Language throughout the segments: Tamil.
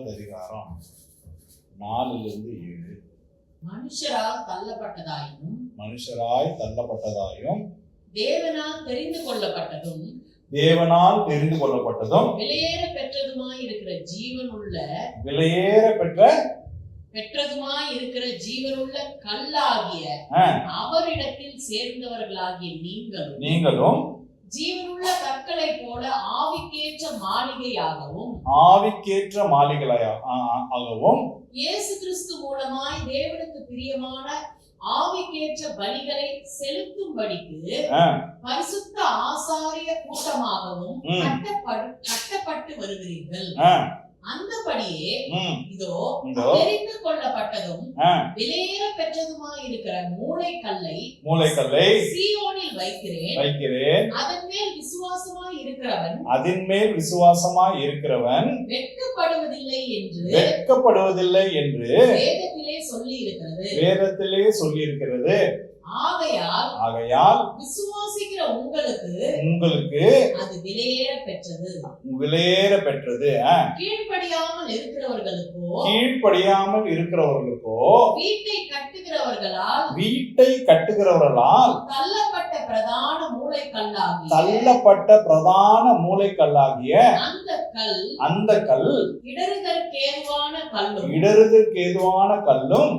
4வது அதிகாரம் 4-7. மனுஷராய் தள்ளப்பட்டதாயும் தேவனால் தெரிந்து கொள்ளப்பட்டதும் விலையேற பெற்றதுமாய் இருக்கிற ஜீவனுள்ள கல்லாகிய அவரிடத்தில் சேர்ந்தவர்களாகிய நீங்களும் ஜீவனுள்ள கற்களை போல ஆவிக்கேற்ற மாளிகையாகவும் இயேசு கிறிஸ்து மூலமாய் தேவனுக்கு பிரியமான ஆவிக்கேற்ற பலிகளை செலுத்தும்படிக்கு பரிசுத்த ஆசாரிய கூட்டமாகவும் கட்டப்பட்டு வருகிறீர்கள். அந்தபடியே இதோ தெரிந்து கொள்ளப்பட்டதும் விலையேற பெற்றதுமாய் இருக்கிற மூளைக்கல்லை சீயோனில் வைக்கிறேன். அதன் மேல் விசுவாசமாய் இருக்கிறவன் வெட்கப்படுவதில்லை என்று வேதத்திலே சொல்லி இருக்கிறது. ஆகையால் விசுவாசிக்கிற உங்களுக்கு அது விலையேற பெற்றது. கீழ்ப்படியாமல் இருக்கிறவர்களுக்கோ வீட்டை கட்டுகிறவர்களால் தள்ளப்பட்ட பிரதான மூளைக்கல்லாகிய அந்த கல் இடறுதற்கேதுவான கல்லும்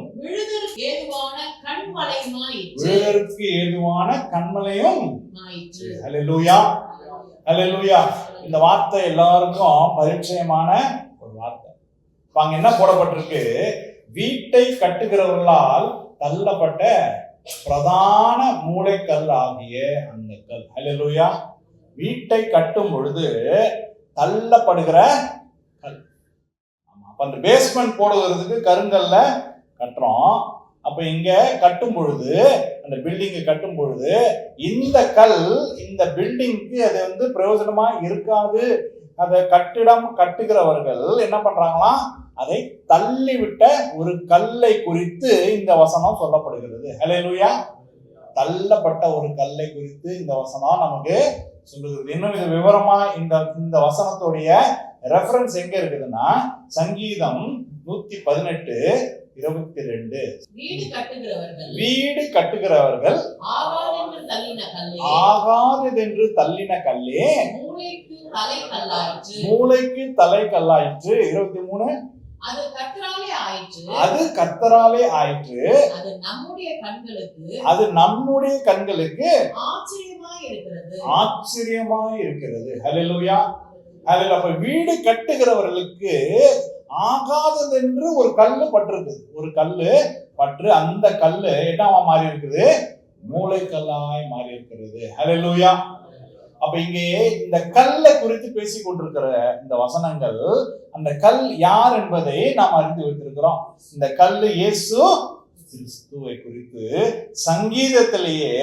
விழுதற்கு ஏதுவான கண்மலையும். ஹல்லேலூயா, ஹல்லேலூயா. இந்த வார்த்தை எல்லாருக்கும் பரிச்சயமான ஒரு வார்த்தை. அங்க என்ன போடப்பட்டிருக்கு? வீட்டை கட்டுகிறவர்களால் தள்ளப்பட்ட பிரதான மூளைக்கல் ஆகிய அந்த கல். ஹல்லேலூயா. வீட்டை கட்டும் பொழுது தள்ளப்படுகிற கல். அப்ப அந்த பேஸ்மெண்ட் போடுவதற்கு கருங்கல்ல கட்டுறோம். அப்ப இங்க கட்டும் பொழுது, அந்த பில்டிங் கட்டும் பொழுது இந்த கல் இந்த பில்டிங்க்கு அது பிரயோஜனமா இருக்காது. அதை கட்டுகிறவர்கள் என்ன பண்றாங்களாம்? அதை தள்ளிவிட்ட ஒரு கல்லை குறித்து இந்த வசனம் சொல்லப்படுகிறது. ஹல்லேலூயா. தள்ளப்பட்ட ஒரு கல்லை குறித்து இந்த வசனம் நமக்கு சொல்லுகிறது. இன்னும் இது விவரமா இந்த வசனத்துடைய ரெஃபரன்ஸ் எங்க இருக்குதுன்னா, சங்கீதம் 118:22. வீடு கட்டுகிறவர்கள் ஆகாதென்று தள்ளின கல்லே மூளைக்கு தலை கல்லாயிற்று. 23. அது கர்த்தராலே ஆயிற்று. அது நம்முடைய கண்களுக்கு ஆச்சரியமாய் இருக்கிறது. ஹல்லேலூயா. அப்ப வீடு கட்டுகிறவர்களுக்கு ஆகாததென்று ஒரு கல்லு பட்டிருக்கு. ஒரு கல்லு பற்று. அந்த கல்லு என்னவா மாறி இருக்குது? மூளைக்கல்லாய் மாறி இருக்கிறது. ஹல்லேலூயா. அப்ப இங்கே இந்த கல்லை குறித்து பேசிக் கொண்டிருக்கிற இந்த வசனங்கள், அந்த கல் யார் என்பதை நாம் அறிந்து வைத்திருக்கிறோம். இந்த கல்லு இயேசு கிறிஸ்துவை குறித்து சங்கீதத்திலேயே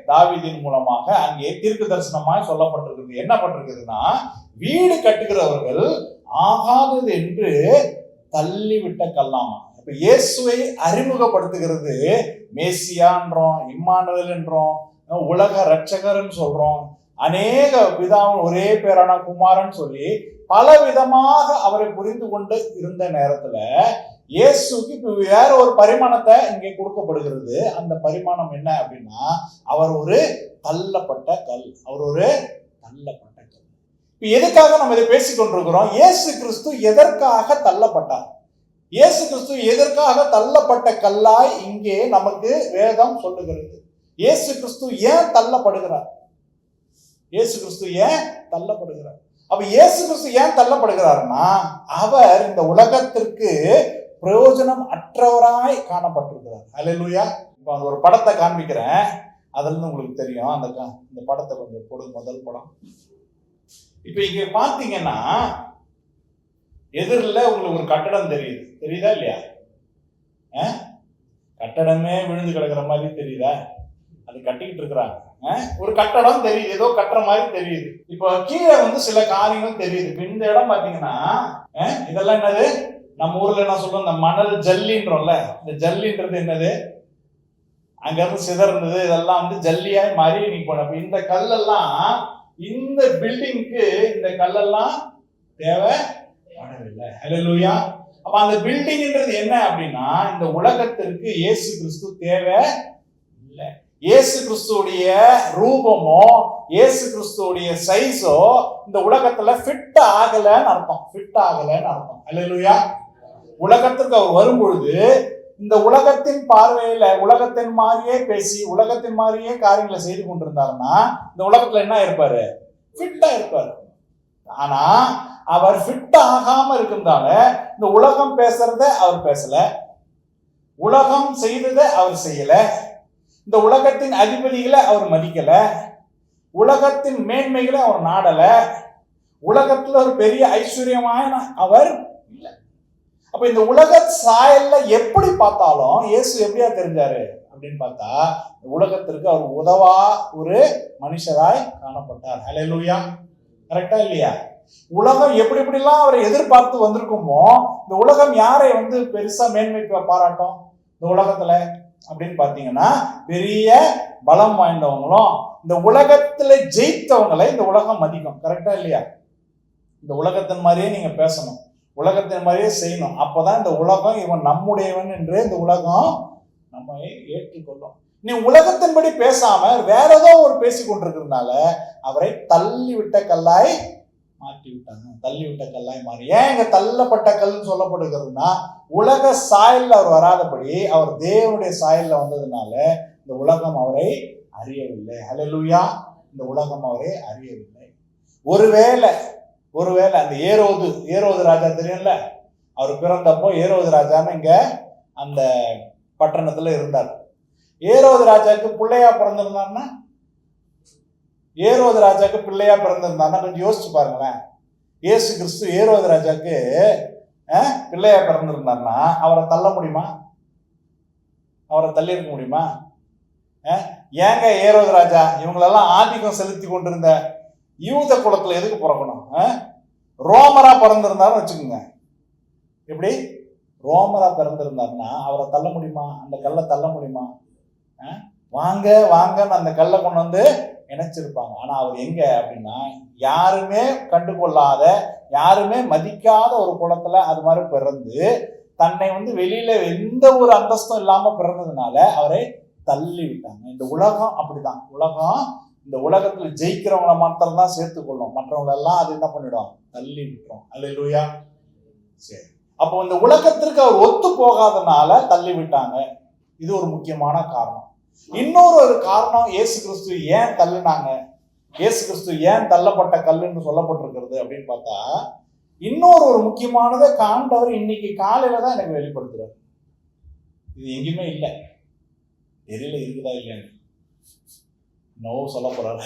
தாவீதின் மூலமாக அங்கே தீர்க்க தரிசனமாய் சொல்லப்பட்டிருக்கிறது. என்ன பட்டிருக்குதுன்னா, வீடு கட்டுகிறவர்கள் ஆகாதது என்று தள்ளிவிட்ட கல்லாமா. இப்ப இயேசுவை அறிமுகப்படுத்துகிறது. மேசியான்றோம், இம்மானுவேல் என்றோம், உலக ரட்சகர்ன்னு சொல்றோம், அநேக பிதாவின் ஒரே பேரான குமாரன் சொல்லி பல விதமாக அவரை புரிந்து கொண்டு இருந்த நேரத்துல இயேசுக்கு இப்ப வேற ஒரு பரிமாணத்தை இங்கே கொடுக்கப்படுகிறது. அந்த பரிமாணம் என்ன அப்படின்னா, அவர் ஒரு தள்ளப்பட்ட கல். இப்ப எதுக்காக நம்ம இதை பேசிக் கொண்டிருக்கிறோம்? இயேசு கிறிஸ்து எதற்காக தள்ளப்பட்டார்? இயேசு கிறிஸ்து எதற்காக தள்ளப்பட்ட கல்லாய் இங்கே நமக்கு வேதம் சொல்லுகிறது. இயேசு கிறிஸ்து ஏன் தள்ளப்படுகிறார்? அப்ப இயேசு கிறிஸ்து ஏன் தள்ளப்படுகிறார்னா, அவர் இந்த உலகத்திற்கு பிரயோஜனம் அற்றவராய் காணப்பட்டிருக்கிறார். ஹல்லேலூயா. இப்ப அந்த ஒரு படத்தை காண்பிக்கிறேன், அதுல இருந்து உங்களுக்கு தெரியும். அந்த படத்தை கொஞ்சம் போடுங்க. முதல் படம். இப்ப இங்க பாத்தீங்கன்னா எதிரில் உங்களுக்கு ஒரு கட்டடம் தெரியுதா இல்லையா? கட்டடமே விழுந்து கிடக்குற மாதிரி தெரியுதா? அது கட்டிக்கிட்டு இருக்கிறாங்க. ஒரு கட்டடம் தெரியுது, ஏதோ கட்டுற மாதிரி தெரியுது. இப்போ கீழே சில காரியங்கள் தெரியுது. இந்த இடம் பாத்தீங்கன்னா இதெல்லாம் என்னது? நம்ம ஊர்ல என்ன சொல்றோம், இந்த மணல் ஜல்லின்றோம்ல. இந்த ஜல்லின்றது என்னது? அங்க இருந்து சிதறந்தது இதெல்லாம் ஜல்லியாய் மாறி நீங்க போன. இந்த கல்லெல்லாம் இந்த பில்டிங்க்கு இந்த கல்லெல்லாம் தேவைப்படாது. பண்ணவில்லை. ஹல்லேலூயா. அப்ப அந்த பில்டிங்ன்றது என்ன அப்படின்னா, இந்த உலகத்திற்கு இயேசு கிறிஸ்து தேவை இல்லை. இயேசு கிறிஸ்துடைய ரூபமோ இயேசு கிறிஸ்துடைய சைஸோ இந்த உலகத்துல ஃபிட் ஆகலன்னு அர்த்தம். ஃபிட் ஆகலன்னு அர்த்தம். ஹல்லேலூயா. உலகத்திற்கு அவர் வரும்பொழுது இந்த உலகத்தின் பார்வையில உலகத்தின் மாதிரியே பேசி உலகத்தின் மாதிரியே காரியங்களை செய்து கொண்டிருந்தாருன்னா இந்த உலகத்துல என்ன இருப்பாரு? ஃபிட்டா இருப்பாரு. ஆனா அவர் ஃபிட் ஆகாம இருக்கிறதால இந்த உலகம் பேசுறத அவர் பேசல, உலகம் செய்ததை அவர் செய்யல, இந்த உலகத்தின் அதிபதிகளை அவர் மதிக்கல, உலகத்தின் மேன்மைகளை அவர் நாடல, உலகத்துல ஒரு பெரிய ஐஸ்வர்யமான அவர் இல்லை. அப்ப இந்த உலக சாயல்ல எப்படி பார்த்தாலும் இயேசு எப்படியா தெரிஞ்சாரு அப்படின்னு பார்த்தா உலகத்திற்கு அவர் உதவா ஒரு மனுஷராய் காணப்பட்டார். ஹல்லேலூயா. கரெக்டா இல்லையா? உலகம் எப்படி எப்படிலாம் அவரை எதிர்பார்த்து வந்திருக்குமோ இந்த உலகம் யாரை பெருசா மேன்மை பாராட்டும் இந்த உலகத்துல அப்படின்னு பாத்தீங்கன்னா பெரிய பலம் வாய்ந்தவங்களும் இந்த உலகத்துல ஜெயித்தவங்களை இந்த உலகம் மதிக்கும். கரெக்டா இல்லையா? இந்த உலகத்தின் மாதிரியே நீங்க பேசணும், உலகத்தின் மாதிரியே செய்யணும். அப்பதான் இந்த உலகம் இவன் நம்முடையவன் என்று இந்த உலகம் நம்ம ஏற்றுக்கொள்ளும். நீ உலகத்தின்படி பேசாம வேற ஏதோ ஒரு பேசி கொண்டிருக்கிறதுனால அவரை தள்ளி விட்ட கல்லாய் மாற்றி விட்டாங்க. தள்ளி விட்ட கல்லாய் மாறி. ஏன் இங்க தள்ளப்பட்ட கல்னு சொல்லப்படுகிறதுனா உலக சாயல்ல அவர் வராதபடி அவர் தேவனுடைய சாயல்ல வந்ததுனால இந்த உலகம் அவரை அறியவில்லை. ஹல்லேலூயா. இந்த உலகம் அவரை அறியவில்லை. ஒருவேளை அந்த ஏரோது ராஜா தெரியும்ல, அவர் பிறந்தப்போ ஏரோது ராஜான்னு இங்க அந்த பட்டணத்துல இருந்தார். ஏரோது ராஜாக்கு பிள்ளையா பிறந்திருந்தாருன்னா கொஞ்சம் யோசிச்சு பாருங்களேன். இயேசு கிறிஸ்து ஏரோது ராஜாக்கு பிள்ளையா பிறந்திருந்தாருன்னா அவரை தள்ள முடியுமா? அவரை தள்ளி இருக்க முடியுமா? ஏங்க ஏரோது ராஜா இவங்களெல்லாம் ஆதிக்கம் செலுத்தி கொண்டிருந்த யூத குலத்துல எதுக்கு பிறக்கணும்? ரோமரா பிறந்திருந்தாருன்னு வச்சுக்கோங்க. எப்படி ரோமரா பிறந்திருந்தாருன்னா அவரை தள்ள முடியுமா? அந்த கல்லை தள்ள முடியுமா? வாங்கன்னு அந்த கல்லை கொண்டு இணைச்சிருப்பாங்க. ஆனா அவர் எங்க அப்படின்னா யாருமே கண்டுகொள்ளாத யாருமே மதிக்காத ஒரு குலத்துல அது மாதிரி பிறந்து தன்னை வெளியில எந்த ஒரு அந்தஸ்தும் இல்லாம பிறந்ததுனால அவரை தள்ளி விட்டாங்க. இந்த உலகம் அப்படிதான். இந்த உலகத்துல ஜெயிக்கிறவங்களை மாத்திரம் தான் சேர்த்துக்கொள்ளும், மற்றவங்க எல்லாம் அது என்ன பண்ணிடும்? தள்ளி விட்டுரும். அல்லேலூயா. சரி, அப்போ இந்த உலகத்திற்கு அவர் ஒத்து போகாதனால தள்ளி விட்டாங்க. இது ஒரு முக்கியமான காரணம். இன்னொரு காரணம் இயேசு கிறிஸ்து ஏன் தள்ளினாங்க, இயேசு கிறிஸ்து ஏன் தள்ளப்பட்ட கல்லுன்னு சொல்லப்பட்டிருக்கிறது அப்படின்னு பார்த்தா இன்னொரு முக்கியமானதை ஆண்டவர் இன்னைக்கு காலையில தான் எனக்கு வெளிப்படுத்துறாரு. இது எங்கேயுமே இல்லை, தெரியல இருக்குதா இல்லைன்னு சொல்ல போறாரு.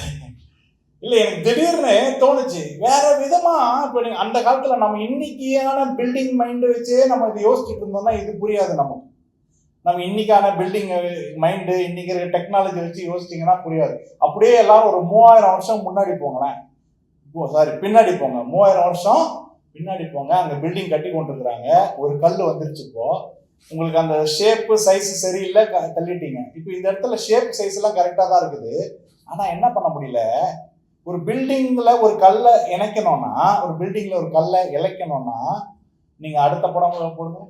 இல்லை, எனக்கு திடீர்னு தோணுச்சு வேற விதமா. இப்போ நீங்க அந்த காலத்துல நம்ம இன்னைக்கான பில்டிங் மைண்டு வச்சே நம்ம இதை யோசிச்சுட்டு இருந்தோம்னா இது புரியாது நமக்கு. நம்ம இன்னைக்கான பில்டிங் மைண்டு இன்னைக்கு இருக்க டெக்னாலஜி வச்சு யோசிச்சிங்கன்னா புரியாது. அப்படியே எல்லாரும் ஒரு 3000 வருஷம் முன்னாடி போங்களேன், பின்னாடி போங்க. 3000 வருஷம் பின்னாடி போங்க. அங்க பில்டிங் கட்டி கொண்டிருக்கிறாங்க. ஒரு கல் வந்துருச்சு. இப்போ உங்களுக்கு அந்த ஷேப்பு சைஸ் சரியில்லை, தள்ளிட்டீங்க. இப்போ இந்த இடத்துல ஷேப் சைஸ் எல்லாம் கரெக்டாக தான் இருக்குது. ஆனா என்ன பண்ண முடியல, ஒரு பில்டிங்ல ஒரு கல்லை இணைக்கணும்னா, ஒரு பில்டிங்ல ஒரு கல்லை இழைக்கணும்னா நீங்க அடுத்த படம் போடுங்க.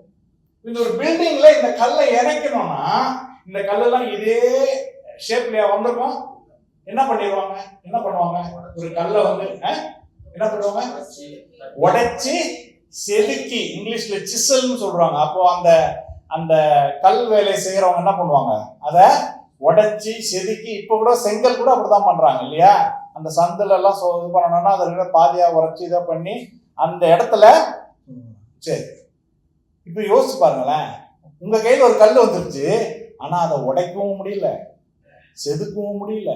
இந்த ஒரு பில்டிங்ல இந்த கல்லை இணைக்கணும்னா இந்த கல்லெல்லாம் இதே ஷேப்லயா வந்திருக்கும். என்ன பண்ணுவாங்க ஒரு கல்லை என்ன பண்ணுவாங்க, உடைச்சி செதுக்கி, இங்கிலீஷ்ல சிசல்னு சொல்றாங்க. அப்போ அந்த கல் வேலையை செய்யறவங்க என்ன பண்ணுவாங்க, அதை உடைச்சி செதுக்கி. இப்ப கூட செங்கல் கூட அப்படிதான் பண்றாங்க இல்லையா? அந்த சந்தில எல்லாம் இது பண்ணணும்னா அதை பாதியா உரைச்சி இதை பண்ணி அந்த இடத்துல. சரி, இப்ப யோசிச்சு பாருங்களேன், உங்க கையில ஒரு கல் வந்துருச்சு, ஆனா அதை உடைக்கவும் முடியல, செதுக்கவும் முடியல,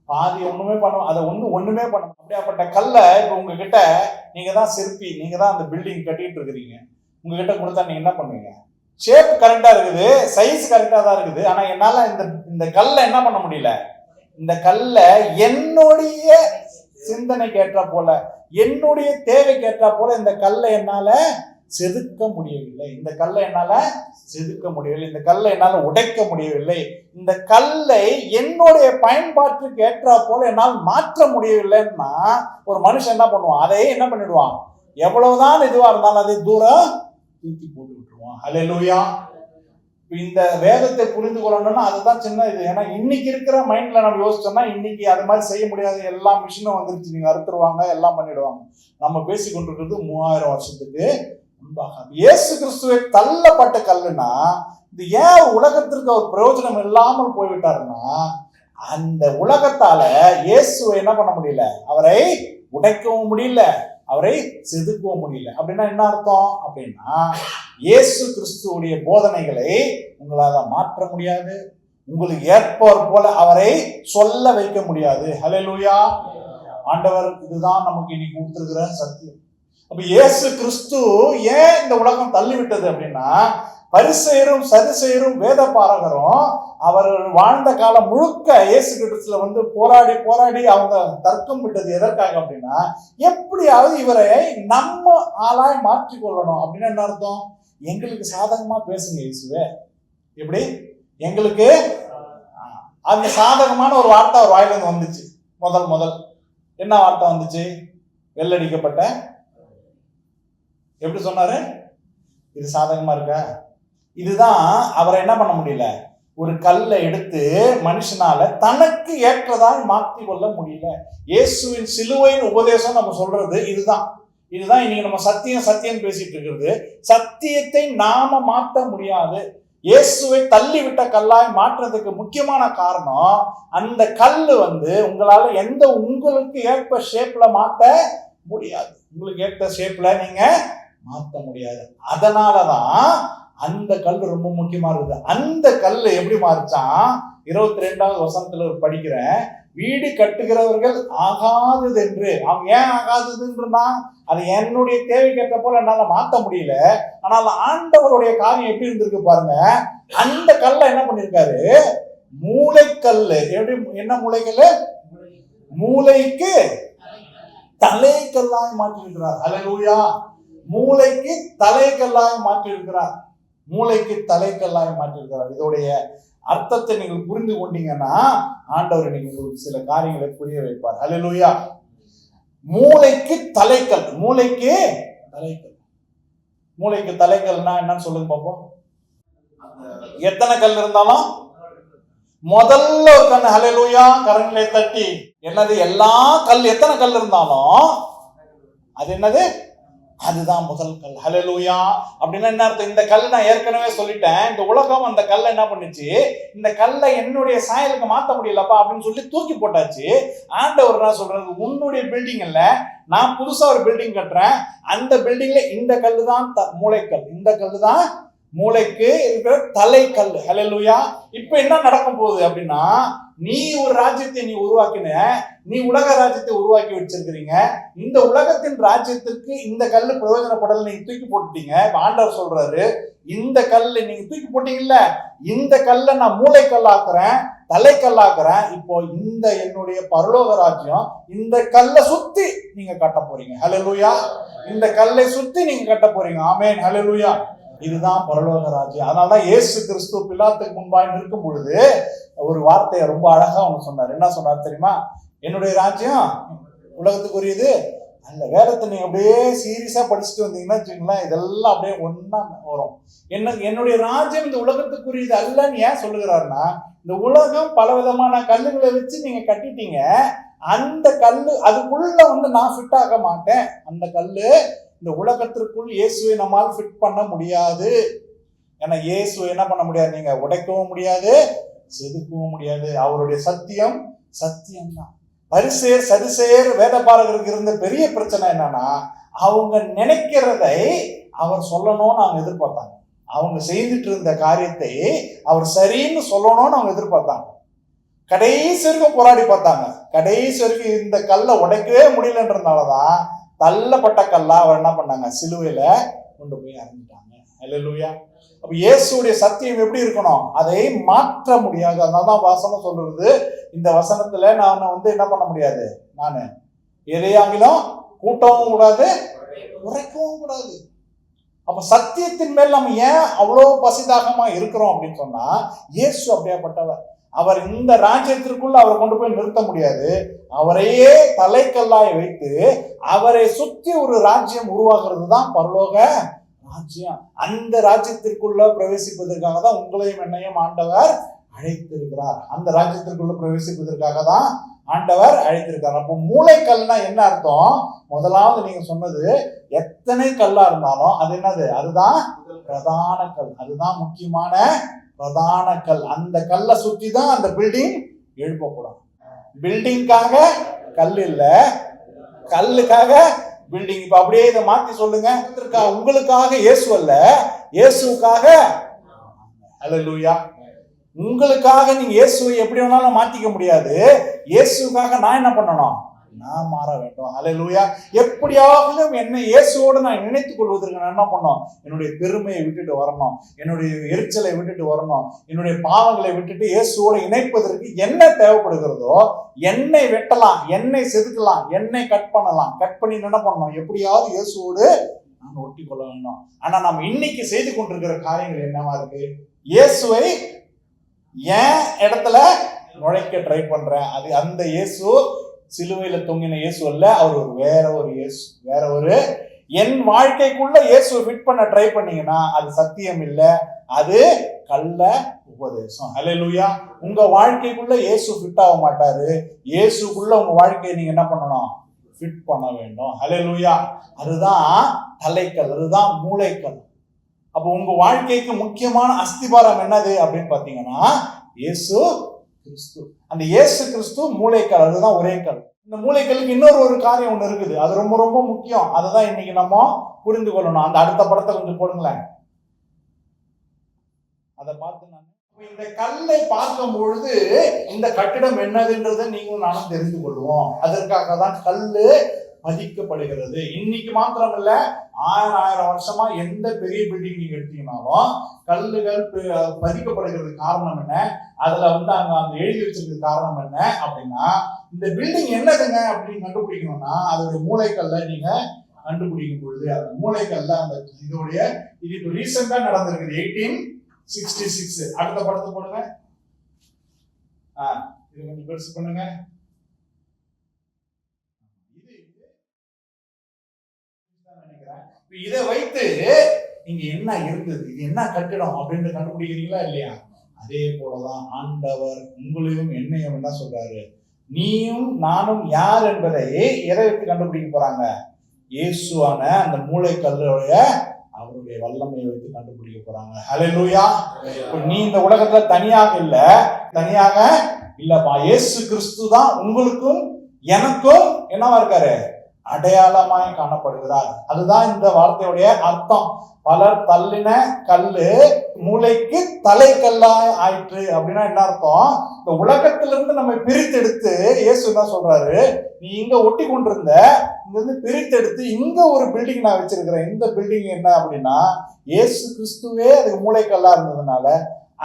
பாதி ஒண்ணுமே அதை ஒண்ணுமே பண்ண. அப்படியாப்பட்ட கல்லை இப்ப உங்ககிட்ட, நீங்க தான் சிற்பி, நீங்க தான் அந்த பில்டிங் கட்டிட்டு இருக்கிறீங்க, உங்ககிட்ட கொடுத்தா நீங்க என்ன பண்ணுவீங்க? ஷேப் கரெக்டா இருக்குது, சைஸ் கரெக்டா தான் இருக்குது, ஆனா என்னால இந்த கல்லை என்ன பண்ண முடியல, இந்த கல்லை என்னுடைய சிந்தனைக்கு ஏற்றா போல, என்னுடைய தேவைக்கு ஏற்றா போல இந்த கல்லை என்னால செதுக்க முடியவில்லை, இந்த கல்லை என்னால செதுக்க முடியவில்லை, இந்த கல்லை என்னால உடைக்க முடியவில்லை, இந்த கல்லை என்னுடைய பயன்பாட்டுக்கு ஏற்றா போல என்னால் மாற்ற முடியவில்லைன்னா ஒரு மனுஷன் என்ன பண்ணுவான், அதையே என்ன பண்ணிடுவான், எவ்வளவுதான் இதுவா இருந்தாலும் அதை தூரம் தூக்கி போட்டு விட்டுருவோம். ஹல்லேலூயா. இந்த வேதத்தை புரிந்து கொள்ளணும்னா அதுதான் சின்ன இது. ஏன்னா இன்னைக்கு இருக்கிற மைண்ட்ல நம்ம யோசிச்சோம்னா இன்னைக்கு அது மாதிரி செய்ய முடியாது. எல்லா மிஷினும் வந்துருச்சு, நீங்க அறுத்துருவாங்க, எல்லாம் பண்ணிடுவாங்க. நம்ம பேசி கொண்டிருக்கிறது 3000 வருஷத்துக்கு முன்பாக. இயேசு கிறிஸ்துவை தள்ளப்பட்ட கல்லுனா இது ஏன் உலகத்திற்கு அவர் பிரயோஜனம் இல்லாமல் போய்விட்டாருன்னா, அந்த உலகத்தால இயேசுவை என்ன பண்ண முடியல, அவரை உடைக்கவும் முடியல, அவரை செதுக்கவும் முடியல. அப்படின்னா என்ன அர்த்தம் அப்படின்னா, இயேசு கிறிஸ்துவுடைய போதனைகளை உங்களால மாற்ற முடியாது, உங்களுக்கு ஏற்பவர் போல அவரை சொல்ல வைக்க முடியாது. ஹல்லேலூயா. ஆண்டவர் இதுதான் நமக்கு இன்னைக்கு கொடுத்திருக்கிற சத்தியம். அப்ப இயேசு கிறிஸ்து ஏன் இந்த உலகம் தள்ளிவிட்டது அப்படின்னா, பரிசேயரும் சதுசேயரும் வேத பாரகரும் அவர் வாழ்ந்த காலம் முழுக்க இயேசு கிறிஸ்துல வந்து போராடி போராடி அவங்க தர்க்கம் விட்டது எதற்காக அப்படின்னா, எப்படியாவது இவரை நம்ம ஆளாய் மாற்றிக்கொள்ளணும். அப்படின்னு என்ன அர்த்தம், எங்களுக்கு சாதகமா பேசுங்க இயேசுவே. எப்படி எங்களுக்கு அந்த சாதகமான ஒரு வார்த்தை அவர் வாயிலிருந்து வந்துச்சு. முதல் என்ன வார்த்தை வந்துச்சு? வெள்ளடிக்கப்பட்ட. எப்படி சொன்னாரு? இது சாதகமா இருக்கா? இதுதான் அவரை என்ன பண்ண முடியல, ஒரு கல்லை எடுத்து மனுஷனால தனக்கு ஏற்றதாய் மாற்றி கொள்ள முடியல. இயேசுவின் சிலுவையின் உபதேசம் நம்ம சொல்றது இதுதான். இன்னைக்கு நம்ம சத்தியம் பேசிட்டு இருக்கிறது. சத்தியத்தை நாம மாற்ற முடியாது. இயேசுவை தள்ளி விட்ட கல்லாய் மாற்றுறதுக்கு முக்கியமான காரணம், அந்த கல்லு வந்து உங்களால உங்களுக்கு ஏற்ப ஷேப்ல மாற்ற முடியாது. உங்களுக்கு ஏற்ற ஷேப்ல நீங்க மாற்ற முடியாது. அதனாலதான் அந்த கல் ரொம்ப முக்கியமா இருக்குது. அந்த கல் எப்படி மாறிச்சான்? 22வது வசனத்துல படிக்கிறேன். வீடு கட்டுகிறவர்கள் ஆகாதது என்று. அவங்க ஏன் ஆகாததுன்றா, அது என்னுடைய தேவைக்கேற்ற போல என்னால மாற்ற முடியல. ஆனால் ஆண்டவருடைய காரியம் எப்படி இருந்திருக்கு பாருங்க. அந்த கல்லை என்ன பண்ணிருக்காரு? மூளைக்கல். எப்படி, என்ன மூளைக்கல்? மூளைக்கு தலைக்கல்லாய் மாற்றி இருக்கிறார். ஹல்லேலூயா. மூளைக்கு தலைக்கல்லாய் மாற்றி இருக்கிறார். மூளைக்கு தலைக்கல்லாய் மாற்றி இருக்கிறார். இதோடைய அர்த்தத்தை நீங்கள் புரிந்து கொண்டீங்கன்னா ஆண்டவர் இன்னைக்கு உங்களுக்கு சில காரியங்களை புரிய வைப்பார். ஹல்லேலூயா. மூளைக்கு தலைக்கல். மூளைக்கு தலைக்கல்னா என்னன்னு சொல்லுங்க பாப்போம். எத்தனை கல் இருந்தாலும் முதல்ல ஒரு கல். ஹல்லேலூயா. கரங்களை தட்டி. என்னது? எல்லா கல், எத்தனை கல் இருந்தாலும் அது என்னது? அதுதான் முதல் கல். ஹல்லேலூயா. அப்படின்னா என்ன அர்த்தம்? இந்த கல் நான் ஏற்கனவே சொல்லிட்டேன், இந்த உலகம் அந்த கல்லை என்ன பண்ணுச்சு, இந்த கல்லை என்னுடைய சாயலுக்கு மாற்ற முடியலப்பா அப்படின்னு சொல்லி தூக்கி போட்டாச்சு. ஆண்டவர் என்ன சொல்றாரு, உன்னுடைய பில்டிங் இல்ல, நான் புதுசா ஒரு பில்டிங் கட்டுறேன், அந்த பில்டிங்ல இந்த கல்லு தான் மூளைக்கல், இந்த கல்லு தான் மூளைக்கு இருக்கிற தலைக்கல். ஹல்லேலூயா. இப்ப என்ன நடக்க போகுது அப்படின்னா, நீ ஒரு ராஜ்யத்தை நீ உருவாக்கின, நீ உலக ராஜ்யத்தை உருவாக்கி வச்சிருக்கிறீங்க. இந்த உலகத்தின் ராஜ்யத்திற்கு இந்த கல்லு பிரயோஜனப்படல, நீங்க தூக்கி போட்டுட்டீங்க. ஆண்டவர் சொல்றாரு, இந்த கல்லை நீங்க தூக்கி போட்டீங்கல்ல, இந்த கல்லை நான் மூளைக்கல்லாக்குறேன், தலைக்கல்லாக்குறேன். இப்போ இந்த என்னுடைய பரலோக ராஜ்யம், இந்த கல்லை சுத்தி நீங்க கட்ட போறீங்க. ஹல்லேலூயா. இந்த கல்லை சுத்தி நீங்க கட்ட போறீங்க. ஆமென். ஹல்லேலூயா. இதுதான் பரலோக ராஜ்யம். அதனாலதான் இயேசு கிறிஸ்து பிலாத்துக்கு முன்பாய் நிற்கும் பொழுது ஒரு வார்த்தையை ரொம்ப அழகா ஒண்ணு சொன்னார். என்ன சொன்னார் தெரியுமா? என்னுடைய ராஜ்யம் உலகத்துக்குரியது அந்த வேதத்தை நீங்க அப்படியே சீரியஸா படிச்சுட்டு வந்தீங்கன்னா வச்சுங்களேன், இதெல்லாம் அப்படியே ஒன்னா வரும். என்னுடைய ராஜ்யம் இந்த உலகத்துக்குரியது அல்லன்னு ஏன் சொல்லுகிறாருன்னா, இந்த உலகம் பல விதமான கல்லுகளை வச்சு நீங்க கட்டிட்டீங்க. அந்த கல்லு அதுக்குள்ள வந்து நான் ஃபிட் ஆக மாட்டேன். அந்த கல்லு இந்த உலகத்திற்குள் இயேசுவை நம்மால் ஃபிட் பண்ண முடியாது. ஏன்னா இயேசுவை என்ன பண்ண முடியாது, நீங்க உடைக்கவும் முடியாது, செதுக்கவும் முடியாது. அவருடைய சத்தியம்தான். பரிசேயர் சதுசேயர் வேதபாரகருக்கு இருந்த பெரிய பிரச்சனை என்னன்னா, அவங்க நினைக்கிறதை அவர் சொல்லணும்னு அவங்க எதிர்பார்த்தாங்க. அவங்க செய்துட்டு இருந்த காரியத்தை அவர் சரின்னு சொல்லணும்னு அவங்க எதிர்பார்த்தாங்க. கடைசி வரைக்கும் போராடி பார்த்தாங்க. கடைசி வரைக்கும் இந்த கல்லை உடைக்கவே முடியலன்றதுனாலதான் தள்ளப்பட்ட கல்லா அவர் என்ன பண்ணாங்க, சிலுவையில கொண்டு போய் அறைஞ்சிட்டாங்க. ஹல்லேலூயா. அப்ப இயேசுடைய சத்தியம் எப்படி இருக்கணும், அதை மாற்ற முடியாது. அதனாலதான் வசனம் சொல்றது, இந்த வசனத்துல நான் வந்து என்ன பண்ண முடியாது, நான் எதையாகிலும் கூட்டவும் கூடாது, உரைக்கவும் கூடாது. அப்ப சத்தியத்தின் மேல் நம்ம ஏன் அவ்வளவு பசிதாகமா இருக்கிறோம் அப்படின்னு சொன்னா, இயேசு அப்படியாப்பட்டவர். அவர் இந்த ராஜ்யத்திற்குள்ள அவரை கொண்டு போய் நிறுத்த முடியாது. அவரையே தலைக்கல்லாய் வைத்து அவரை சுற்றி ஒரு ராஜ்யம் உருவாகிறது தான் பரலோக ராஜ்யம். அந்த ராஜ்யத்திற்குள்ள பிரவேசிப்பதற்காக தான் உங்களையும் என்னையும் ஆண்டவர் அழைத்திருக்கிறார். அந்த ராஜ்யத்திற்குள்ள பிரவேசிப்பதற்காக தான் ஆண்டவர் அழைத்திருக்கிறார். அப்போ மூளைக்கல்னா என்ன அர்த்தம்? முதலாவது நீங்க சொன்னது, எத்தனை கல்லா இருந்தாலும் அது என்னது? அதுதான் பிரதான கல். அதுதான் முக்கியமான பிரதான கல். அந்த கல்லை சுற்றி தான் அந்த பில்டிங் எழுப்பப்படும். பில்டிங்காக கல் இல்ல, கல்லுக்காக பில்டிங். இப்ப அப்படியே இதை மாத்தி சொல்லுங்க. உங்களுக்காக இயேசு அல்ல, இயேசுக்காக. அல்லேலூயா. உங்களுக்காக நீங்க இயேசுவை எப்படி வேணாலும் மாத்திக்க முடியாது. இயேசுக்காக நான் என்ன பண்ணணும்? நான் மாற வேண்டும். அல்லேலூயா. எப்படியாவது என்னை இயேசுவோடு நான் இணைத்துக் கொள்வதற்கு நான் என்ன பண்ணணும்? என்னுடைய பெருமையை விட்டுட்டு வரணும், என்னுடைய எரிச்சலை விட்டுட்டு வரணும், என்னுடைய பாவங்களை விட்டுட்டு இயேசுவோடு இணைப்பதற்கு என்ன தேவைப்படுகிறதோ, என்னை வெட்டலாம், என்னை செதுக்கலாம், என்னை கட் பண்ணலாம், கட் பண்ணி என்ன பண்ணணும்? எப்படியாவது இயேசுவோடு நான் ஒட்டி கொள்ள வேண்டும். ஆனா நம்ம இன்னைக்கு செய்து கொண்டிருக்கிற காரியங்கள் என்னவா இருக்கு? இயேசுவை ஏன் இடத்துல நுழைக்க ட்ரை பண்றேன். அது அந்த இயேசு சிலுவையில தொங்கின இயேசு அல்ல. அவர் வேற ஒரு இயேசு, வேற ஒரு. என் வாழ்க்கைக்குள்ள இயேசுவை ஃபிட் பண்ண ட்ரை பண்ணீங்கன்னா அது சத்தியம் இல்ல, அது கள்ள உபதேசம். அல்லேலூயா. உங்க வாழ்க்கைக்குள்ள இயேசு ஃபிட் ஆக மாட்டாரு. இயேசுக்குள்ள உங்க வாழ்க்கையை நீங்க என்ன பண்ணணும்? ஃபிட் பண்ண வேண்டும். அல்லேலூயா. அதுதான் தலைக்கல், அதுதான் மூளைக்கல். அப்போ உங்க வாழ்க்கைக்கு முக்கியமான அஸ்திபாரம் என்னது அப்படின்னு பாத்தீங்கன்னா இயேசு கிறிஸ்து. அந்த இயேசு கிறிஸ்து மூளைக்கல், அதுதான் ஒரே கல். இந்த மூளைக்கல்லுக்கு இன்னொரு காரியம் ஒண்ணு இருக்குது, அது ரொம்ப ரொம்ப முக்கியம். அதுதான் இன்னைக்கு நம்ம புரிந்து கொள்ளணும். அந்த அடுத்த படத்தை கொஞ்சம் போடுங்களேன், அதை பார்த்து நான் இந்த கல்லை பார்க்கும் பொழுது இந்த கட்டிடம் என்னதுன்றதை நீங்களும் நானும் தெரிந்து கொள்வோம். அதற்காக தான் கல்லு பதிக்கப்படுகிறது. இன்னைக்கு மாத்திரம் இல்ல, ஆயிரம் வருஷமா எந்த பெரிய பில்டிங் நீங்க எடுத்தீங்கன்னாலும் கல்லுகள் பதிக்கப்படுகிறது. காரணம் என்ன? அதுல அங்க எழுதி வச்சிருக்க காரணம் என்ன அப்படின்னா, இந்த பில்டிங் என்னதுங்க அப்படின்னு கண்டுபிடிக்கணும்னா அதோடைய மூளைக்கல்ல நீங்க கண்டுபிடிக்கும் பொழுது, அந்த மூளைக்கல்ல அந்த இதோடைய இது இப்போ ரீசெண்டா நடந்திருக்குது, 1866. அடுத்த படத்தை போடுங்க. இது கொஞ்சம் பெருசு பண்ணுங்க. இதை வைத்து இங்க என்ன இருந்தது, இது என்ன கட்டிடம் அப்படின்னு கண்டுபிடிக்கிறீங்களா இல்லையா? அதே போலதான் ஆண்டவர் உங்களையும் என்னையும் என்ன சொல்றாரு? நீயும் நானும் யார் என்பதை எதை வைத்து கண்டுபிடிக்க போறாங்க? இயேசுவான அந்த மூளைக்கல்லுடைய அவருடைய வல்லமையை வைத்து கண்டுபிடிக்க போறாங்க. ஹல்லேலூயா. நீ இந்த உலகத்துல தனியாக இல்லப்பா. இயேசு கிறிஸ்து தான் உங்களுக்கும் எனக்கும் என்னவா இருக்காரு? அடையாளமாய் காணப்படுகிறார். அதுதான் இந்த வார்த்தையுடைய அர்த்தம். பலர் தள்ளின கல்லு மூளைக்கு தலைக்கல்லாய் ஆயிற்று அப்படின்னா என்ன அர்த்தம்? இந்த உலகத்திலிருந்து நம்ம பிரித்தெடுத்து இயேசு என்ன சொல்றாரு? நீ இங்க ஒட்டி கொண்டிருந்த இங்க இருந்து பிரித்தெடுத்து இங்க ஒரு பில்டிங் நான் வச்சிருக்கிறேன். இந்த பில்டிங் என்ன அப்படின்னா இயேசு கிறிஸ்துவே அதுக்கு மூளைக்கல்லா இருந்ததுனால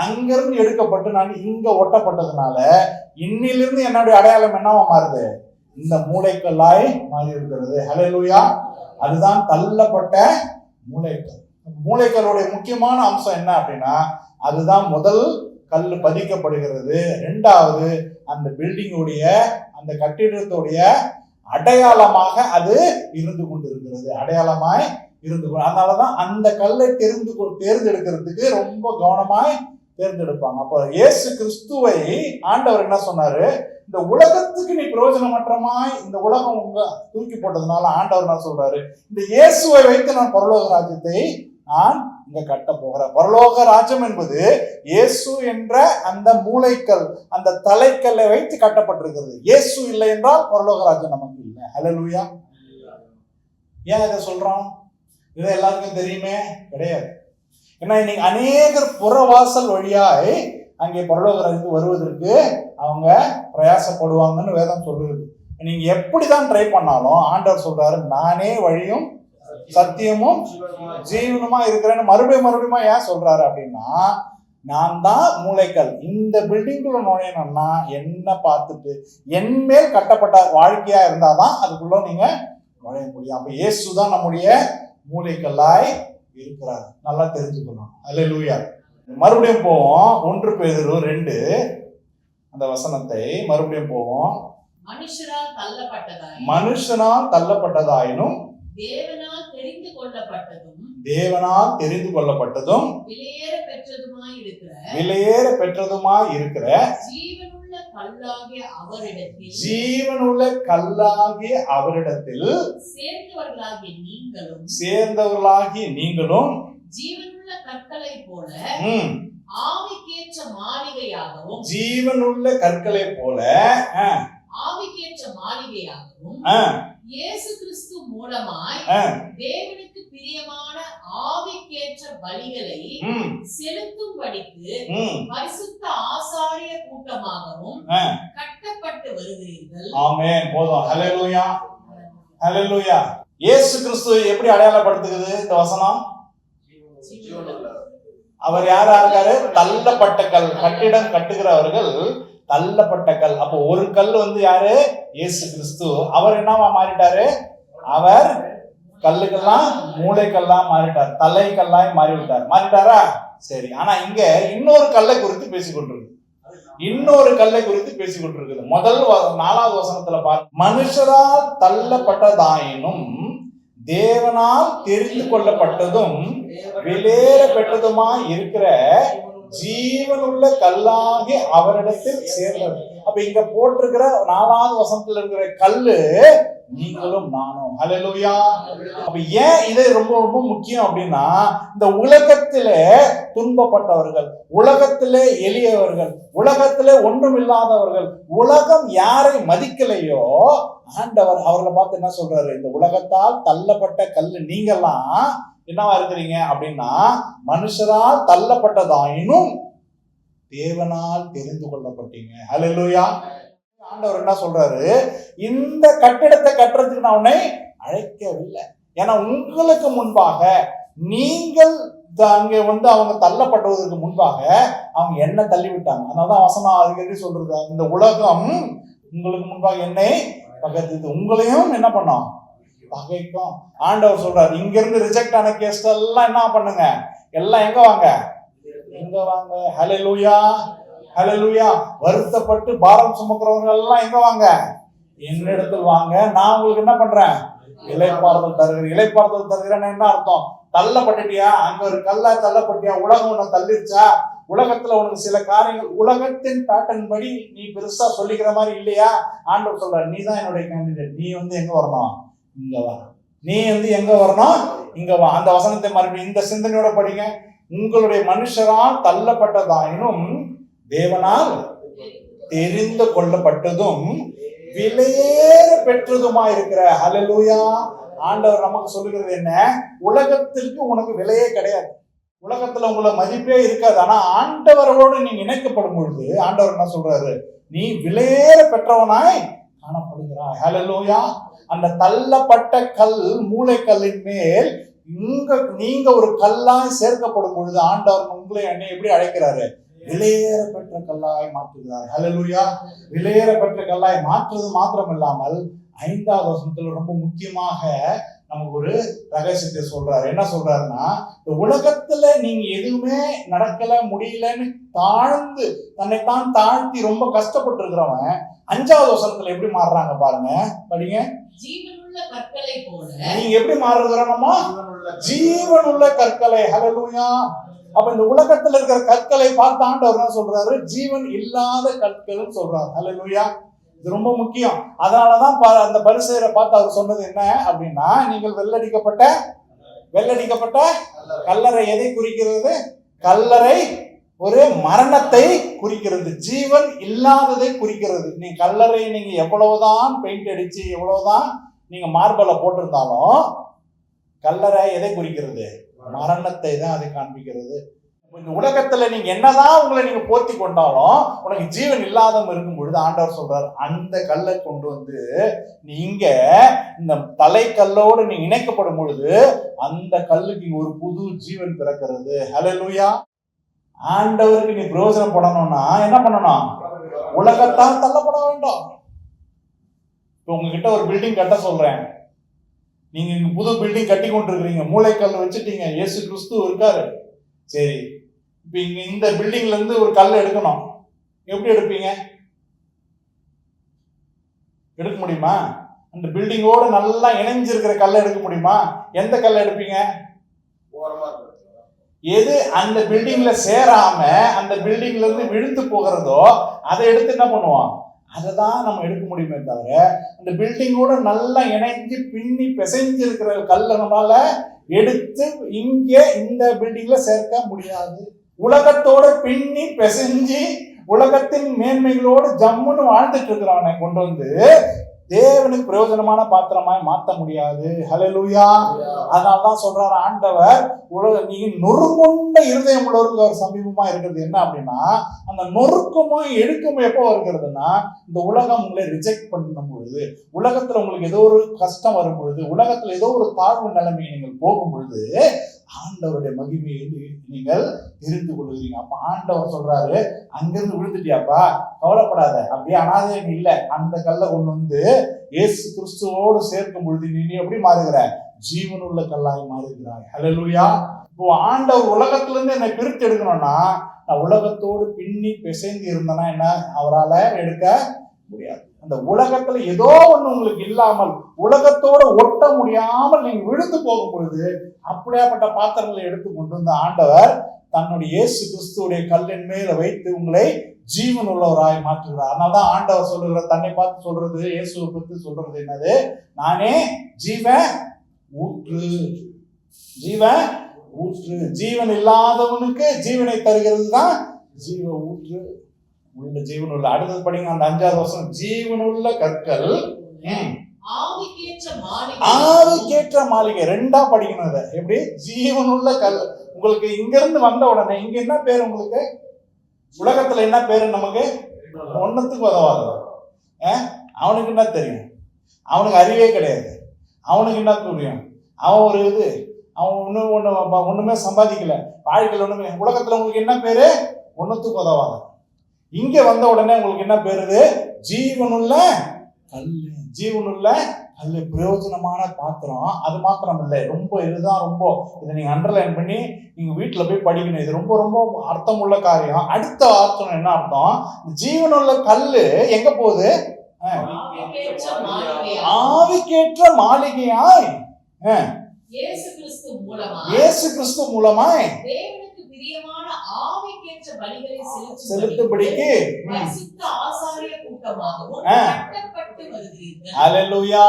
அங்கிருந்து எடுக்கப்பட்டு நான் இங்க ஒட்டப்பட்டதுனால இன்னிலிருந்து என்னுடைய அடையாளம் என்னவா மாறுது? இந்த மூளைக்கல்லாய் மாறி இருக்கிறது. ஹல்லேலூயா. அதுதான் தள்ளப்பட்ட மூளைக்கல். மூளைக்கல்லுடைய முக்கியமான அம்சம் என்ன அப்படின்னா அதுதான் முதல் கல் பதிக்கப்படுகிறது. இரண்டாவது அந்த பில்டிங்குடைய அந்த கட்டிடத்துடைய அடையாளமாக அது இருந்து கொண்டிருக்கிறது. அடையாளமாய் இருந்து கொண்டு, அதனாலதான் அந்த கல்லை தேர்ந்தெடுக்கிறதுக்கு ரொம்ப கவனமாய் தேர்ந்தெடுப்பாங்க. அப்ப இயேசு கிறிஸ்துவை ஆண்டவர் என்ன சொன்னாரு? இந்த உலகத்துக்கு நீ பிரயோஜனமற்றமாய் இந்த உலகம் உங்க தூக்கி போட்டதுனால ஆண்டவர் என்ன சொல்றாரு? இந்த இயேசுவை வைத்து நான் பரலோக ராஜ்யத்தை நான் இங்க கட்ட போகிறேன். பரலோக ராஜ்யம் என்பது இயேசு என்ற அந்த மூளைக்கல், அந்த தலைக்கல்லை வைத்து கட்டப்பட்டிருக்கிறது. இயேசு இல்லை என்றால் பரலோக ராஜ்யம் நமக்கு இல்லை. ஹல்லேலூயா. ஏன் இதை சொல்றோம்? இதை எல்லாருக்கும் தெரியுமே? கிடையாது. ஏன்னா இன்னைக்கு அநேகர் புறவாசல் வழியாய் அங்கே பரலோக ராஜ்யத்துக்கு வருவதற்கு அவங்க பிரயாசப்படுவாங்கன்னு வேதம் சொல்லுது. நீங்க எப்படிதான் ட்ரை பண்ணாலும் ஆண்டவர் சொல்றாரு, நானே வழியும் சத்தியமும் ஜீவனுமா இருக்கிறேன்னு மறுபடியும் ஏன் சொல்றாரு அப்படின்னா, நான் தான் மூளைக்கல். இந்த பில்டிங்குள்ள நுழையணும்னா என்ன பார்த்துட்டு என் மேல் கட்டப்பட்ட வாழ்க்கையா இருந்தாதான் அதுக்குள்ள நீங்க நுழைய முடியும். அப்ப இயேசு தான் நம்முடைய மூளைக்கல்லாய் இருக்கிறார். நல்லா தெரிஞ்சுக்கணும். அல்லேலூயா. மறுபடியும் போவோம். 1 பேதுரு 2 அந்த வசனத்தை மறுபடியும் போவோம். மனுஷரால் தள்ளப்பட்டதாயினும் மனுஷனால் தள்ளப்பட்டதாயினும் தேவனால் தெரிந்து கொள்ளப்பட்டதும் தேவனால் தெரிந்து கொள்ளப்பட்டதும் விலையேற பெற்றதுமாய் இருக்கிற விலையேற பெற்றதுமாய் இருக்கிற ஜீவனுள்ள கல்லாகிய அவரிடத்தில் ஜீவனுள்ள கல்லாகிய அவரிடத்தில் சேர்ந்தவர்களாகிய நீங்களும் ஜீவனுள்ள கற்களை போல ஆவிக்கேற்ற மாளிகையாகவும் ஜீவனுள்ள கற்களை போல ஆவிக்கேற்ற மாளிகையாகவும் இயேசு கிறிஸ்து மூலமாய் தேவனுக்கு பிரியமான ஆவிக்கேற்ற பலிகளை செலுத்தும்படிக்கு பரிசுத்த ஆசாரிய கூட்டமாகவும் கட்டப்பட்டு வருகிறீர்கள். ஆமென். போதும். ஹல்லேலூயா, ஹல்லேலூயா. இயேசு கிறிஸ்து எப்படி அடையாளப்படுத்துகிறது இந்த வசனம்? அவர் யாரா இருக்காரு? தள்ளப்பட்ட கல். கட்டிடம் கட்டுகிறவர்கள் தள்ளப்பட்ட கல். அப்போ ஒரு கல் யாரு? இயேசு கிறிஸ்து. அவர் என்னவா மாறிட்டாரு? அவர் கல்லுக்கெல்லாம் மூளைக்கல்லா மாறிட்டார், தலை கல்லாய் மாறிட்டாரா? சரி. ஆனா இங்க இன்னொரு கல்லை குறித்து பேசிக்கொண்டிருக்கு. முதல் 4வது வசனத்துல பாரு, மனுஷரால் தள்ளப்பட்டதாயினும் தேவனால் தெரிந்து கொள்ளப்பட்டதும் விலையேற பெற்றதுமாய் இருக்கிற ஜீவனுள்ள கல்லாகி அவரிடத்தில் சேர்ந்தது. அப்ப இங்க போட்டிருக்கிற 4வது வசனத்துல இருக்கிற கல்லு நீங்களும் நானும். ஹல்லேலூயா. அப்ப ஏன் இது ரொம்ப ரொம்ப முக்கியம் அப்படின்னா, இந்த உலகத்திலே துன்பப்பட்டவர்கள், உலகத்திலே எளியவர்கள், உலகத்திலே ஒன்றும் இல்லாதவர்கள், உலகம் யாரை மதிக்கலையோ ஆண்டவர் அவர்களை பார்த்து என்ன சொல்றாரு? இந்த உலகத்தால் தள்ளப்பட்ட கல்லு நீங்கெல்லாம் என்னவா இருக்கிறீங்க அப்படின்னா, மனுஷரால் தள்ளப்பட்டதாயினும் தேவனால் தெரிந்து கொள்ளப்பட்டீங்க. ஹல்லேலூயா. ஆண்டவர் என்ன சொல்றாரு? இந்த கட்டிடத்தை கட்டுறதுக்கு நான் உன்னை அழைக்கவில்லை. ஏன்னா உங்களுக்கு முன்பாக நீங்கள் அங்கே அவங்க தள்ளப்படுவதற்கு முன்பாக அவங்க என்ன தள்ளிவிட்டாங்க. அதனாலதான் வசனம் அடிக்கடி சொல்றது, இந்த உலகம் உங்களுக்கு முன்பாக என்னை பகைத்தது, உங்களையும் என்ன பண்ணோம்? பகைக்கும். ஆண்டவர் சொல்றாரு, இங்க இருந்து ரிஜெக்ட் ஆன கேஸ் எல்லாம் என்ன பண்ணுங்க? எல்லாம் எங்க வாங்க? எங்க வாங்க? ஹல்லேலூயா, ஹல்லேலூயா. வருத்தப்பட்டு பாரம் சுமக்கிறவங்க எல்லாம் எங்க வாங்க? என்னிடத்தில் வாங்க, நான் உங்களுக்கு என்ன பண்றேன்? இளைப்பாறுதல் தருகிறேன். இளைப்பாறுதல் தருகிறேன்னு என்ன அர்த்தம்? தள்ளப்பட்டுட்டியா? அங்க ஒரு கல்லா தள்ளப்பட்டியா? உலகம் உன்னை தள்ளிருச்சா? உலகத்துல உனக்கு சில காரியங்கள் உலகத்தின் பேட்டர்ன் படி நீ பெருசா சொல்லிக்கிற மாதிரி இல்லையா? ஆண்டவர் சொல்ற, நீ தான் என்னுடைய கேண்டிடேட். நீ எங்க வரணும்? இங்க வா. நீ எங்க வரணும்? இங்க வா. அந்த வசனத்தை மறுபடியும் இந்த சிந்தனையோட படிங்க. உங்களுடைய மனுஷரால் தள்ளப்பட்டதாயினும் தேவனால் தெரிந்து கொள்ளப்பட்டதும் விலையேற பெற்றதுமா இருக்கிற. ஹல்லேலூயா. ஆண்டவர் நமக்கு சொல்லுகிறது என்ன? உலகத்திற்கு உனக்கு விலையே கிடையாது, உலகத்துல உங்களை மதிப்பே இருக்காது. ஆனா ஆண்டவரோடு நீங்க இணைக்கப்படும் பொழுது ஆண்டவர் என்ன சொல்றாரு? நீ விலையேற பெற்றவனாய் காணப்படுகிறாய். ஹல்லேலூயா. அந்த தள்ளப்பட்ட கல், மூளைக்கல்லின் மேல் நீங்க ஒரு கல்லாய் சேர்க்கப்படும் பொழுது ஆண்டவர் உங்களை என்னை எப்படி அழைக்கிறாரு? விலையேற பெற்ற கல்லாய் மாற்றுகிறார். ஹல்லேலூயா. விலையேற பெற்ற கல்லாய் மாற்றுவது மாத்திரம் இல்லாமல் 5வது வசனத்துல ரொம்ப முக்கியமாக நமக்கு ஒரு ரகசியத்தை சொல்றாரு. என்ன சொல்றாருன்னா, இந்த உலகத்துல நீங்க எதுவுமே நடக்கல முடியலன்னு தாழ்ந்து தன்னைத்தான் தாழ்த்தி ரொம்ப கஷ்டப்பட்டு இருக்கிறவன் 5வது வசனத்துல எப்படி மாறுறாங்க பாருங்க, படிங்க. ஜீவனுள்ள கற்களை போல நீங்க எப்படி மாறுகிறோமா? ஜீவனுள்ள கற்களை. ஹல்லேலூயா. அப்ப இந்த உலகத்துல இருக்கிற கற்களை பார்த்து ஆண்டவர் என்ன சொல்றாரு? ஜீவன் இல்லாத கற்கள் சொல்றாரு. ஹல்லேலூயா. இது ரொம்ப முக்கியம். அதனாலதான் அந்த பரிசேயரை பார்த்து அவர் சொன்னது என்ன அப்படின்னா, நீங்கள் வெள்ளடிக்கப்பட்ட கல்லறை எதை குறிக்கிறது? கல்லறை ஒரு மரணத்தை குறிக்கிறது, ஜீவன் இல்லாததை குறிக்கிறது. நீ கல்லறை நீங்க எவ்வளவுதான் பெயிண்ட் அடிச்சு எவ்வளவுதான் நீங்க மார்பலை போட்டிருந்தாலும் கல்லறை எதை குறிக்கிறது? மரணத்தை தான் அதை காண்பிக்கிறது. இந்த உலகத்துல நீங்க என்னதான் உங்களை நீங்க போர்த்தி கொண்டாலும் உனக்கு ஜீவன் இல்லாதவங்க இருக்கும் பொழுது ஆண்டவர் சொல்றாரு, அந்த கல்லை கொண்டு நீங்க இந்த தலைக்கல்லோடு நீங்க இணைக்கப்படும் பொழுது அந்த கல்லுக்கு ஒரு புது ஜீவன் பிறக்கிறது. ஹல்லேலூயா. ஆண்டவருக்கு நீ பிரயோஜனம் படணும்னா என்ன பண்ணணும்? உலகத்தால் தள்ளப்பட வேண்டும். இப்ப உங்ககிட்ட ஒரு பில்டிங் கட்ட சொல்றேன், நீங்க இங்க புது பில்டிங் கட்டி கொண்டு இருக்கிறீங்க, மூளைக்கல் வச்சுட்டீங்க, இயேசு கிறிஸ்து இருக்காரு. சரி, இப்ப இங்க இந்த பில்டிங்ல இருந்து ஒரு கல் எடுக்கணும், எப்படி எடுப்பீங்க? எடுக்க முடியுமா? அந்த பில்டிங்கோடு நல்லா இணைஞ்சிருக்கிற கல்லை எடுக்க முடியுமா? எந்த கல்லை எடுப்பீங்க? எது அந்த பில்டிங்ல சேராம அந்த பில்டிங்ல இருந்து விழுந்து போகிறதோ அதை எடுத்து என்ன பண்ணுவோம்? அதை தான் நம்ம எடுக்க முடியுமே தவிர அந்த பில்டிங்கோட நல்லா இணைஞ்சு பின்னி பிசைஞ்சு இருக்கிற கல்லை நம்மளால எடுத்து இங்கே இந்த பில்டிங்ல சேர்க்க முடியாது. உலகத்தோட பின்னி பிசைஞ்சு உலகத்தின் மேன்மைகளோடு ஜம்முன்னு வாழ்ந்துட்டு இருக்கிறவனை கொண்டு வந்து தேவனுக்கு பிரயோஜனமான பாத்திரமாய் மாற்ற முடியாது. ஹல்லேலூயா. அதனாலதான் சொல்றாரு ஆண்டவர், நீங்க நொறுங்குண்ட இருதயம் உள்ளவருக்கு அவர் சமீபமா இருக்கிறது என்ன அப்படின்னா, அந்த நொறுக்கமும் எடுக்கமும் எப்போ இருக்கிறதுனா, இந்த உலகம் உங்களை ரிஜெக்ட் பண்ணும் பொழுது, உலகத்துல உங்களுக்கு ஏதோ ஒரு கஷ்டம் வரும் பொழுது, உலகத்துல ஏதோ ஒரு தாழ்வு நிலைமை நீங்கள் போகும் பொழுது ஆண்டவருடைய மகிமையை நீங்கள் தெரிந்து கொள்கிறீங்க. அப்ப ஆண்டவர் சொல்றாரு, அங்கிருந்து விழுந்துட்டியாப்பா, கவலைப்படாத, அப்படியே அனாதை இல்லை, அந்த கல்லை கொண்டு வந்து இயேசு கிறிஸ்துவோடு சேர்க்கும் பொழுது நீ எப்படி மாறுகிற? ஜீவனுள்ள கல்லாய் மாறுகிறாய். ஹல்லேலூயா. இப்போ ஆண்டவர் உலகத்துல இருந்து என்னை பிரித்து எடுக்கணும்னா, நான் உலகத்தோடு பின்னி பிசைந்து இருந்தேன்னா என்ன அவரால் எடுக்க முடியாது. அந்த உலகத்துல ஏதோ ஒண்ணு உங்களுக்கு இல்லாமல் உலகத்தோட ஒட்ட முடியாமல் நீங்க விழுந்து போகும் பொழுது அப்படியாப்பட்ட பாத்திரங்களை எடுத்து கொண்டு வந்த ஆண்டவர் தன்னுடைய இயேசு கிறிஸ்துவுடைய கல்லின் மேல வைத்து உங்களை ஜீவன் உள்ளவராய் மாற்றுகிறார். அதனாலதான் ஆண்டவர் சொல்லுகிற, தன்னை பார்த்து சொல்றது, இயேசுவை பற்றி சொல்றது என்னது? நானே ஜீவ ஊற்று. ஜீவ ஊற்று. ஜீவன் இல்லாதவனுக்கு ஜீவனை தருகிறது தான் ஜீவ ஊற்று. உள்ள ஜீவன் உள்ள. அடுத்தது படிங்க, அந்த 5வது வசனம். ஜீவனுள்ள கற்கள் ஆவிக்கேற்ற மாளிகை. 2ஆ படிக்கணும். அதை எப்படி? ஜீவனுள்ள கல். உங்களுக்கு இங்க இருந்து வந்த உடனே இங்க என்ன பேரு? உங்களுக்கு உலகத்துல என்ன பேரு? நமக்கு ஒன்னத்துக்கு உதவாது. அவனுக்கு என்ன தெரியும்? அவனுக்கு அறிவே கிடையாது. அவனுக்கு என்ன புரியும்? அவன் ஒரு இது, அவன் ஒண்ணுமே சம்பாதிக்கல, வாழ்க்கையில் ஒண்ணுமே. உலகத்துல உங்களுக்கு என்ன பேரு? ஒன்னத்துக்கு உதவாது. இங்க வந்த உடனே உங்களுக்கு என்ன பேரு? ஜீவனுள்ள கல். ஜீவனுள்ள கல், பிரயோஜனமான பாத்திரம். அது மாத்திரம் இல்லை, ரொம்ப இதுதான், ரொம்ப இதை நீங்க அண்டர்லைன் பண்ணி நீங்க வீட்டுல போய் படிக்கணும். இது ரொம்ப ரொம்ப அர்த்தம் உள்ள காரியம். அடுத்த அர்த்தம் என்ன அர்த்தம்? ஜீவனுள்ள கல்லு எங்க போகுது? ஆவிக்கேற்ற மாளிகையாய் இயேசு கிறிஸ்து மூலமாய் செலுத்தும்படிக்கு அல்லேலூயா.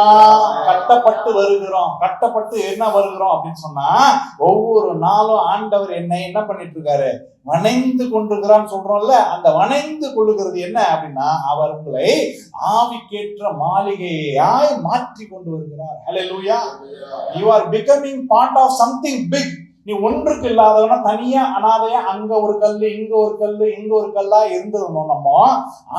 கட்டப்பட்டு வருகிறோம். கட்டப்பட்டு என்ன வருகிறோம் அப்படின்னு சொன்னா, ஒவ்வொரு நாளும் ஆண்டவர் என்னை என்ன பண்ணிட்டு இருக்காரு? வணைந்து கொண்டிருக்கிறான்னு சொல்றோம்ல. அந்த வணைந்து கொள்ளுகிறது என்ன அப்படின்னா, அவர் உங்களை ஆவிக்கேற்ற மாளிகையாய் மாற்றி கொண்டு வருகிறார். அல்லேலூயா. You are becoming part of something big. நீ ஒன்றுக்கு இல்லாதவனா தனியா அனாதையா அங்க ஒரு கல்லு, இங்க ஒரு கல்லு, இங்க ஒரு கல்லா இருந்திருந்தோம். நம்ம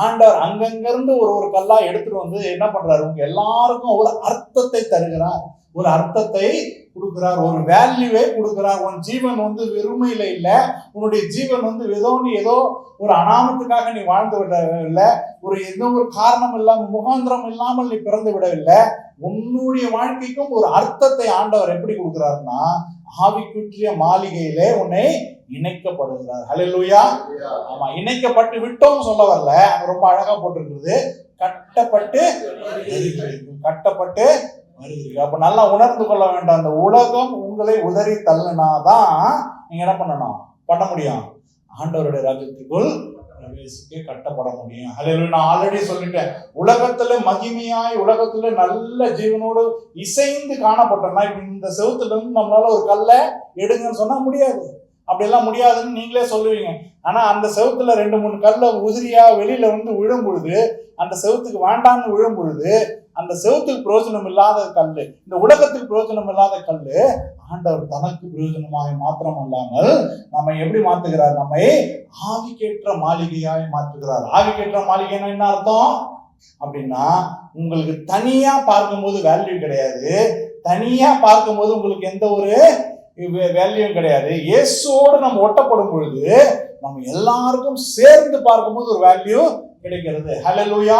ஆண்டவர் அங்கங்க இருந்து ஒரு கல்லா எடுத்துட்டு வந்து என்ன பண்றாரு? உங்க எல்லாருக்கும் ஒரு அர்த்தத்தை தருகிறார், ஒரு அர்த்தத்தை கொடுக்கிறார், ஒரு வேல்யூவை கொடுக்கிறார். உன் ஜீவன் வெறுமையில இல்ல, உன்னுடைய ஜீவன் ஏதோ ஒரு அனாமத்துக்காக நீ வாழ்ந்து விடவில்லை, எந்த ஒரு காரணம் இல்லாமல் முகாந்திரம் இல்லாமல் நீ பிறந்து விடவில்லை. உன்னுடைய வாழ்க்கைக்கும் ஒரு அர்த்தத்தை ஆண்டவர் எப்படி கொடுக்கிறாருன்னா, ஆவிக்குரிய மாளிகையிலே உன்னை இணைக்கப்படுகிறார். ஹல்லேலூயா. ஆமா, இணைக்கப்பட்டு விட்டோம் சொல்ல வரல, அங்க ரொம்ப அழகா போட்டிருக்கிறது, கட்டப்பட்டு கட்டப்பட்டு வருகிறீர்கள். அப்ப நல்லா உணர்ந்து கொள்ள வேண்டாம். அந்த உலகம் உங்களை உதறி தள்ளினாதான் நீங்க என்ன பண்ண முடியும்? ஆண்டவருடைய ராஜ்யத்துக்குள் பிரவேசிக்க கட்டப்பட முடியும். ஹல்லேலூயா. நான் ஆல்ரெடி சொல்லிட்டேன், உலகத்துல மகிமையாய் உலகத்துல நல்ல ஜீவனோடு இசைந்து காணப்பட்டோம்னா, இந்த செவுத்துல இருந்து நம்மளால ஒரு கல்லை எடுங்கன்னு சொன்னா முடியாது. அப்படியெல்லாம் முடியாதுன்னு நீங்களே சொல்லுவீங்க. ஆனா அந்த செவுத்துல 2-3 கல்லை உதிரியா வெளியில விழும் பொழுது, அந்த செவுத்துக்கு வேண்டான்னு விழும் பொழுது, அந்த செவுத்துக்கு பிரயோஜனம் இல்லாத கல்லு, இந்த உலகத்துக்கு பிரயோஜனம் இல்லாத கல்லு ஆண்டவர் தனக்கு பிரயோஜனமாய் மாத்திரம் அல்லாமல் நம்ம எப்படி மாத்துகிறார்? நம்மை ஆவிக்கேற்ற மாளிகையாய் மாற்றுகிறார். ஆவிக்கேற்ற மாளிகைன்னா என்ன அர்த்தம் அப்படின்னா, உங்களுக்கு தனியா பார்க்கும்போது வேல்யூ கிடையாது, தனியா பார்க்கும்போது உங்களுக்கு எந்த ஒரு வேல்யூவும் கிடையாது. இயேசுவோடு நம்ம ஒட்டப்படும் பொழுது நம்ம எல்லாருக்கும் சேர்ந்து பார்க்கும்போது ஒரு வேல்யூ கிடைக்கிறது. ஹல்லேலூயா.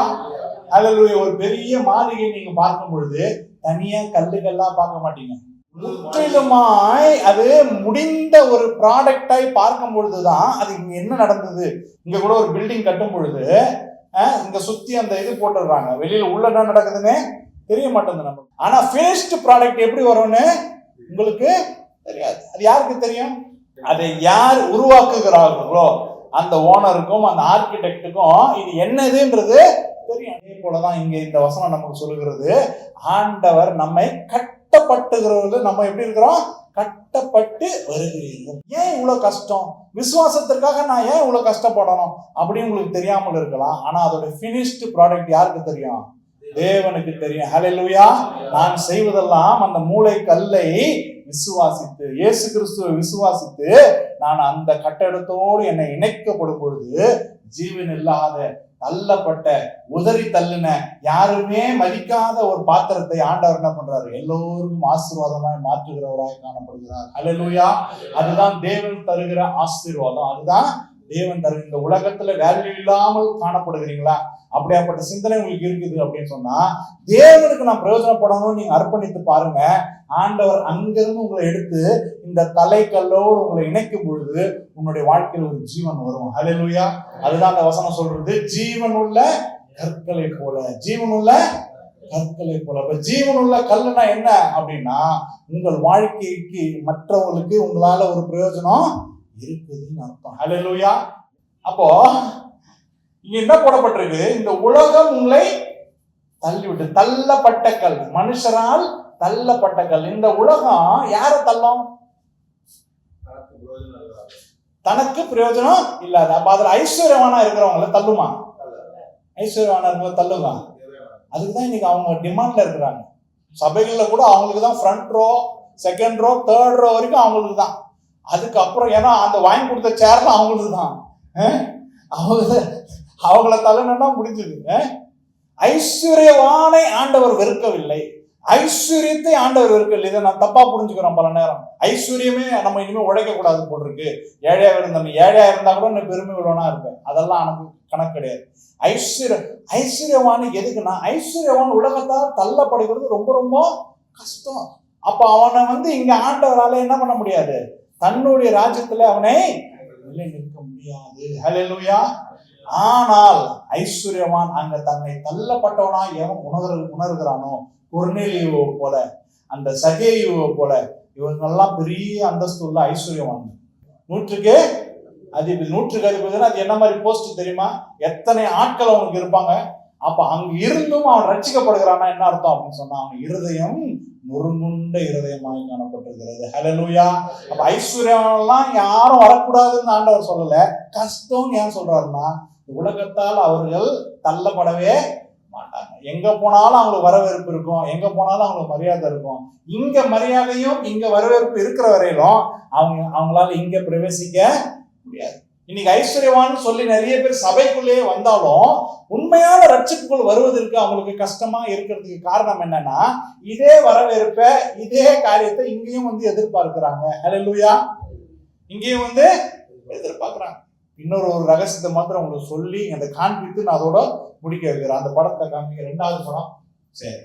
ஹல்லேலூயா. ஒரு பெரிய மாளிகை நீங்க பார்க்கும் பொழுது தனியா கல்லுகள்லா பார்க்க மாட்டீங்க, முற்றிலுமாய் அது முடிந்த ஒரு ப்ராடக்டாய் பார்க்கும் பொழுதுதான் அது இங்க என்ன நடந்தது. இங்க கூட ஒரு பில்டிங் கட்டும் பொழுது இங்க சுத்தி அந்த இது போட்டுடுறாங்க, வெளியில உள்ள என்ன நடக்குதுன்னு தெரிய மாட்டேங்குது நமக்கு. ஆனா ஃபினிஷ்டு ப்ராடக்ட் எப்படி வரும்னு உங்களுக்கு தெரியாது. அது யாருக்கு தெரியும்? அதை யார் உருவாக்குகிறார்களோ அந்த ஓனருக்கும் அந்த ஆர்கிடெக்டுக்கும் இது என்னதுன்றது தெரியும். அதே போலதான் இங்க இந்த வசனம் நமக்கு சொல்லுகிறது, ஆண்டவர் நம்மை கட்டப்பட்டுகிறவர்கள் நம்ம எப்படி இருக்கிறோம்? கட்டப்பட்டு வருகிறீர்கள். ஏன் இவ்வளவு கஷ்டம்? விசுவாசத்திற்காக நான் ஏன் இவ்வளவு கஷ்டப்படணும் அப்படின்னு உங்களுக்கு தெரியாமல் இருக்கலாம். ஆனா அதோட ஃபினிஷ்டு ப்ராடக்ட் யாருக்கு தெரியும்? தேவனுக்கு தெரியும். ஹல்லேலூயா. நான் செய்வதெல்லாம் அந்த மூளை கல்லை விசுவாசித்து, இயேசு கிறிஸ்துவை விசுவாசித்து நான் அந்த கட்டடத்தோடு என்னை இணைக்கப்படும் பொழுது ஜீவன் இல்லாத தள்ளப்பட்ட உதறி தள்ளின யாருமே மதிக்காத ஒரு பாத்திரத்தை ஆண்டவர் என்ன பண்றாரு? எல்லோருக்கும் ஆசீர்வாதமாய் மாற்றுகிறவராய் காணப்படுகிறார். ஹல்லேலூயா. அதுதான் தேவன் தருகிற ஆசீர்வாதம். அதுதான் தேவன் தருகிற. இந்த உலகத்துல வேல்யூ இல்லாமல் காணப்படுகிறீங்களா? அப்படியாப்பட்ட சிந்தனை உங்களுக்கு இருக்குது அப்படின்னு சொன்னா தேவனுக்கு நான் பிரயோஜனப்படணும்னு நீங்க அர்ப்பணித்து பாருங்க. ஆண்டவர் அங்கிருந்து உங்களை எடுத்து இந்த தலைக்கல்லோடு உங்களை இணைக்கும் பொழுது உன்னுடைய வாழ்க்கையில் ஒரு ஜீவன் வரும். ஹல்லேலூயா. அதுதான் அந்த வசனம் சொல்றது, ஜீவனுள்ள கற்களை போல. ஜீவனுள்ள கற்களை போல. அப்ப ஜீவனுள்ள கல்லுனா என்ன அப்படின்னா, உங்கள் வாழ்க்கைக்கு மற்றவங்களுக்கு உங்களால ஒரு பிரயோஜனம் இருக்குதுன்னு அர்த்தம். ஹல்லேலூயா. அப்போ இங்க என்ன போடப்பட்டிருக்கு? இந்த உலகம் உங்களை தள்ளிவிட்டு, தள்ளப்பட்ட கல், மனுஷரால் தள்ளப்பட்ட கல். இந்த உலகம் யார தள்ளும்? தனக்கு பிரயோஜனம் இல்லாத. அப்ப அதுல ஐஸ்வர்யவானா இருக்கிறவங்கள தள்ளுமா? ஐஸ்வர்யவானா இருக்கிறவங்க தள்ளுமா? அதுக்குதான் இன்னைக்கு அவங்க டிமாண்ட்ல இருக்கிறாங்க. சபைகள்ல கூட அவங்களுக்கு தான் front row, second row, third row வரைக்கும் அவங்களுக்கு தான். அதுக்கப்புறம் ஏன்னா அந்த வாங்கி கொடுத்த சேர்லாம் அவங்களுக்கு தான். அவங்கள தள்ளணும்னா முடிஞ்சது. ஐஸ்வர்யவானை ஆண்டவர் வெறுக்கவில்லை, ஐஸ்வர்யத்தை ஆண்டவர் வெறுக்கவில்லை. இதை நான் தப்பா புரிஞ்சுக்கிறோம் பல நேரம். ஐஸ்வர்யமே நம்ம இனிமே உழைக்க கூடாது போல் இருக்கு. ஏழையா இருந்தா கூட நான் பெருமை உள்ளவனா இருப்பேன். அதெல்லாம் எனக்கு கணக்கு கிடையாது. ஐஸ்வர்யவான் எதுக்குன்னா, ஐஸ்வர்யவான் உலகத்தால் தள்ளப்படுகிறது ரொம்ப ரொம்ப கஷ்டம். அப்ப அவனை இங்க ஆண்டவரால என்ன பண்ண முடியாது? தன்னுடைய ராஜ்யத்துல அவனை நிலை நிற்க முடியாது. ஹல்லேலூயா. ஆனால் ஐஸ்வர்யவான் அங்க தன்னை தள்ளப்பட்டவனா எவன் உணர்கிறானோ, கொர்நேலியுவை போல, அந்த சகேயுவை போல, இவங்கெல்லாம் பெரிய அந்தஸ்து உள்ள ஐஸ்வர்யவான். 100க்கு அதிபதி. அது என்ன மாதிரி போஸ்ட் தெரியுமா? எத்தனை ஆட்கள் அவனுக்கு இருப்பாங்க. அப்ப அங்க இருந்தும் அவன் ரட்சிக்கப்படுகிறானா என்ன அர்த்தம் அப்படின்னு சொன்னா, அவன் இருதயம் நொறுங்குண்ட இருதயமாய் காணப்பட்டிருக்கிறது. ஹல்லேலூயா. அப்ப ஐஸ்வர்யெல்லாம் யாரும் வரக்கூடாதுன்னு ஆண்டவர் சொல்லல. கஷ்டம் ஏன் சொல்றாருன்னா, உலகத்தால் அவர்கள் தள்ளப்படவே மாட்டாங்க. எங்க போனாலும் அவங்களுக்கு வரவேற்பு இருக்கும், எங்க போனாலும் அவங்களுக்கு மரியாதை இருக்கும். இங்க மரியாதையும் இங்க வரவேற்பு இருக்கிற வரையிலும் அவங்களால இங்க பிரவேசிக்க முடியாது. இன்னைக்கு ஐஸ்வர்யவான்னு சொல்லி நிறைய பேர் சபைக்குள்ளேயே வந்தாலும் உண்மையான ரட்சிப்புக்குள் வருவதற்கு அவங்களுக்கு கஷ்டமா இருக்கிறதுக்கு காரணம் என்னன்னா, இதே வரவேற்ப, இதே காரியத்தை இங்கேயும் எதிர்பார்க்கிறாங்க. ஹல்லேலூயா. இங்கேயும் எதிர்பார்க்கிறாங்க. இன்னொரு ரகசியத்தை மாத்திரம் உங்களுக்கு சொல்லி அதை காண்பித்து நான் அதோட முடிக்க வைக்கிறேன். அந்த படத்தை காமிக்க, 2வது படம். சரி,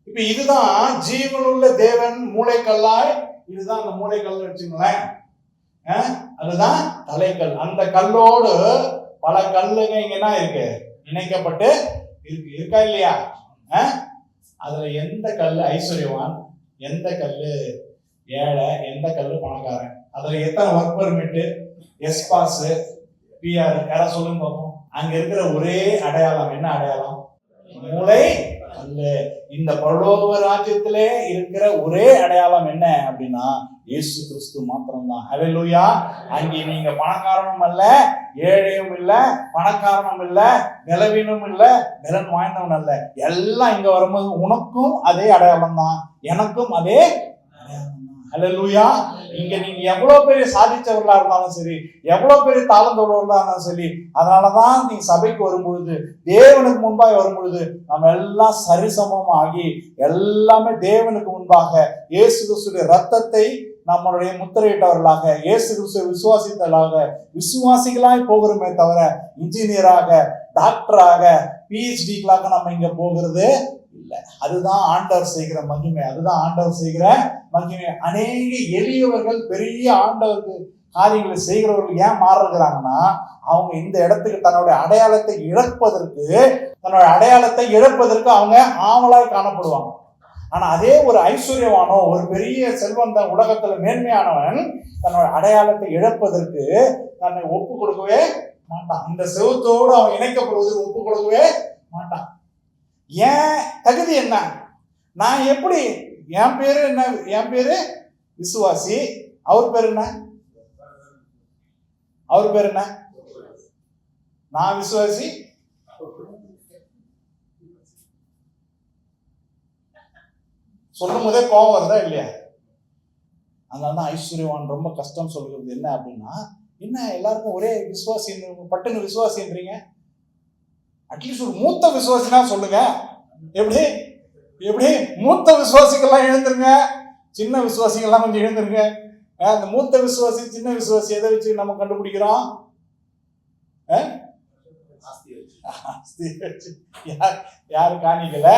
இப்ப இதுதான் ஜீவனுள்ள தேவன் மூளைக்கல்லாய். இதுதான் அந்த மூளைக்கல் வச்சுங்களேன். அதுதான் தலைக்கல். அந்த கல்லோடு பல கல்லுங்க இங்க என்ன இருக்கு? இணைக்கப்பட்டு இருக்கு. இருக்கா இல்லையா? அதுல எந்த கல்லு ஐஸ்வர்யவான், எந்த கல்லு ஏழை, எந்த கல்லு பணக்காரன்? அதுல எத்தனை ஒர்க் பெர்மிட், எஸ்பாஸ், பிஆர், யாராவது சொல்லுங்க பார்ப்போம். அங்க இருக்கிற ஒரே அடையாளம் என்ன அடையாளம்? மூளை கல்லு. இந்த பரலோக ராஜ்யத்திலே இருக்கிற ஒரே அடையாளம் என்ன அப்படின்னா, இயேசு கிறிஸ்து மாத்திரம்தான். ஹல்லேலூயா. அங்கே நீங்க பணக்காரனும் அல்ல, ஏழையும் இல்ல, பணக்காரனும் இல்ல, நிலவீனும் இல்ல, நிலன் வாய்ந்தவன் அல்ல. எல்லாம் இங்க வரும்போது உனக்கும் அதே அடையாளம் தான், எனக்கும் அதே அடையாளம் தான். ஹல்லேலூயா. இங்க நீங்க எவ்வளவு பெரிய சாதிச்சவர்களா இருந்தாலும் சரி, எவ்வளவு பெரிய தாளந்தோழர்களா இருந்தாலும் சரி, அதனாலதான் நீங்க சபைக்கு வரும்பொழுது, தேவனுக்கு முன்பாக வரும்பொழுது நம்ம எல்லாம் சரிசமமாகி எல்லாமே தேவனுக்கு முன்பாக இயேசு கிறிஸ்துவின் ரத்தத்தை நம்மளுடைய முத்திரையிட்டவர்களாக, இயேசு கிறிஸ்துவை விசுவாசித்தவர்களாக, விசுவாசிகளாய் போகிறோமே தவிர இன்ஜினியராக, டாக்டராக, PhDக்களாக நம்ம இங்க போகிறது இல்லை. அதுதான் ஆண்டவர் செய்கிற மகிமை. அதுதான் ஆண்டவர் செய்கிற மகிமை. அநேக எளியவர்கள் பெரிய ஆண்டவருக்கு காரியங்களை செய்கிறவர்கள் ஏன் மாறுகிறாங்கன்னா, அவங்க இந்த இடத்துக்கு தன்னுடைய அடையாளத்தை இழப்பதற்கு அவங்க ஆவலாய் காணப்படுவாங்க. ஆனா அதே ஒரு ஐஸ்வர்யவானோ, ஒரு பெரிய செல்வந்தன், உலகத்துல மேன்மையானவன் தன்னோட அடையாளத்தை இழப்பதற்கு தன்னை ஒப்பு கொடுக்கவே மாட்டான். இந்த செவத்தோடு அவன் இணைக்கப்படுவதற்கு ஒப்பு கொடுக்கவே மாட்டான். ஏன் தகுதி என்ன? நான் எப்படி, என் பேரு என்ன? என் பேரு விசுவாசி. அவர் பேர் என்ன? அவர் பேர் என்ன? நான் விசுவாசி. சொல்லும் போதே கோபம் வருதா இல்லையா? அதனாலதான் ஐஸ்வர்யவான் ரொம்ப கஷ்டம் சொல்கிறது என்ன அப்படின்னா, என்ன எல்லாருக்கும் ஒரே விசுவாசி, பட்டுன்னு விசுவாசின்றீங்க, அட்லீஸ்ட் ஒரு மூத்த விசுவாசினா சொல்லுங்க. எப்படி எப்படி மூத்த விசுவாசிகள்லாம் எழுந்துருங்க, சின்ன விசுவாசிகள்லாம் கொஞ்சம் எழுந்துருங்க. அந்த மூத்த விசுவாசி சின்ன விசுவாசி எதை வச்சு நம்ம கண்டுபிடிக்கிறோம்? யாரு காணிக்கல?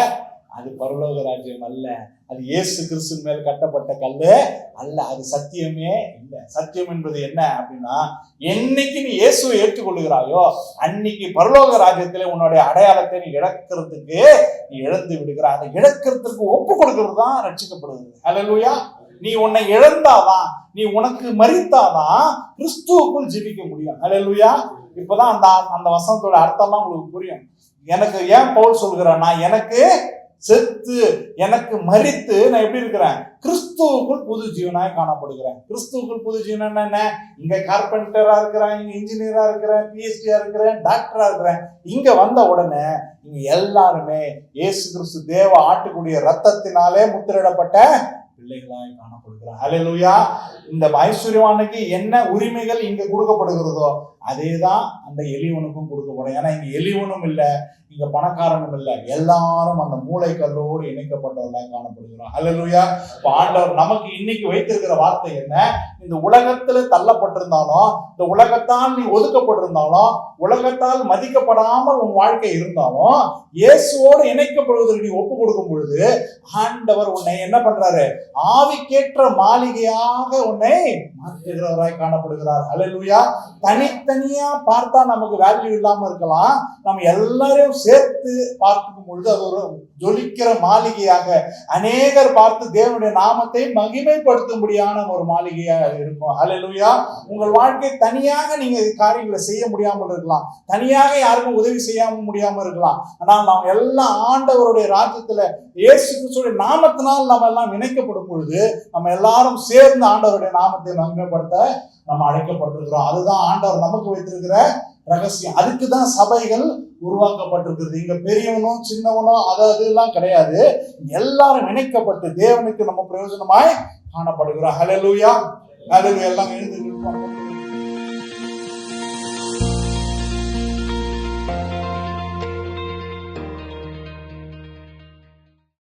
அது பரலோக ராஜ்யம் அல்ல, அது இயேசு கிறிஸ்துவின் மேல் கட்டப்பட்ட கல்லு அல்ல, அது சத்தியமே இல்லை. சத்தியம் என்பது என்ன அப்படின்னா, என்னைக்கு நீ இயேசுவை ஏற்றுக்கொள்கிறாயோ அன்னைக்கு பரலோக ராஜ்யத்திலே உன்னுடைய அடையாளத்தை நீ இழக்கிறதுக்கு நீ இழந்து விடுகிறாய். அதை இழக்கிறதுக்கு ஒப்பு கொடுக்கிறது தான் ரட்சிக்கப்படுகிறது. ஹல்லேலூயா. நீ உன்னை இழந்தாதான், நீ உனக்கு மரித்தாதான் கிறிஸ்துவுக்குள் ஜீவிக்க முடியும். ஹல்லேலூயா. இப்பதான் அந்த வசனத்தோட அர்த்தம்லாம் உங்களுக்கு புரியும். எனக்கு ஏன் பவுல் சொல்கிறான், நான் எனக்கு செத்து எனக்கு மரித்து நான் எப்படி இருக்கிறேன்? கிறிஸ்துவுக்குள் புது ஜீவனாய் காணப்படுகிறேன். கிறிஸ்துவுக்குள் புது ஜீவன் என்ன? இங்க கார்பெண்டரா இருக்கிறேன், இங்க இன்ஜினியரா இருக்கிறேன், பிஹெச்டியா இருக்கிறேன், டாக்டரா இருக்கிறேன். இங்க வந்த உடனே இங்க எல்லாருமே இயேசு கிறிஸ்து தேவ ஆட்டுக்குடிய ரத்தத்தினாலே முத்திரிடப்பட்ட பிள்ளைகளாய் காணப்படுகிறார். ஹல்லேலூயா. இந்த ஐஸ்வர்யவானுக்கு என்ன உரிமைகள் இங்க கொடுக்கப்படுகிறதோ அதேதான் அந்த எளியவனுக்கும் கொடுக்கப்படும். ஏன்னா இங்க எளியவனும் இல்லை, இங்க பணக்காரனும் இல்லை, எல்லாரும் அந்த மூளைக்கல்லோடு இணைக்கப்பட்டவர்களாக காணப்படுகிறோம். ஹல்லேலூயா. ஆண்டவர் நமக்கு இன்னைக்கு வைத்திருக்கிற வார்த்தை என்ன? இந்த உலகத்துல தள்ளப்பட்டிருந்தாலும், இந்த உலகத்தால் நீ ஒதுக்கப்பட்டிருந்தாலும், உலகத்தால் மதிக்கப்படாமல் உன் வாழ்க்கை இருந்தாலும், இயேசுவோடு இணைக்கப்படுவதற்கு நீ ஒப்பு கொடுக்கும் பொழுது ஆண்டவர் உன்னை என்ன பண்றாரு? ஆவிக்கேற்ற மாளிகையாக உன்னை மாற்றுகிறவராய் காணப்படுகிறார். ஹல்லேலூயா. தனித்தனியா பார்த்தா நமக்கு வேல்யூ இல்லாம இருக்கலாம், நம்ம எல்லாரையும் சேர்த்து பார்க்கும் பொழுது அது ஒரு ஜொலிக்கிற மாளிகையாக, அநேகர் பார்த்து தேவனுடைய நாமத்தை மகிமைப்படுத்தும்படியான ஒரு மாளிகையாக இருக்கும். ஹல்லேலூயா. உங்கள் வாழ்க்கை தனியாக நீங்க காரியங்களை செய்ய முடியாமல் இருக்கலாம், தனியாக யாருக்கும் உதவி செய்யாம முடியாம இருக்கலாம். ஆனால் நாம் எல்லாம் ஆண்டவருடைய ராஜ்யத்துல இயேசு கிறிஸ்துவின் நாமத்தினால் நம்ம எல்லாம் இணைக்கப்படும் பொழுது நம்ம எல்லாரும் சேர்ந்து ஆண்டவருடைய நாமத்தை மகிமைப்படுத்த நம்ம அழைக்கப்பட்டிருக்கிறோம். அதுதான் ஆண்டவர் நமக்கு வைத்திருக்கிற ரகசியம். அதுக்குதான் சபைகள் உருவாக்கப்பட்டிருக்கிறது. இங்க பெரியவனோ சின்னவனோ அதெல்லாம் கிடையாது, எல்லாரும் இணைக்கப்பட்டு தேவனுக்கு நம்ம பிரயோஜனமாய் காணப்படுகிறோம். ஹல்லேலூயா. ஹல்லேலூயா. எல்லாம் எழுந்து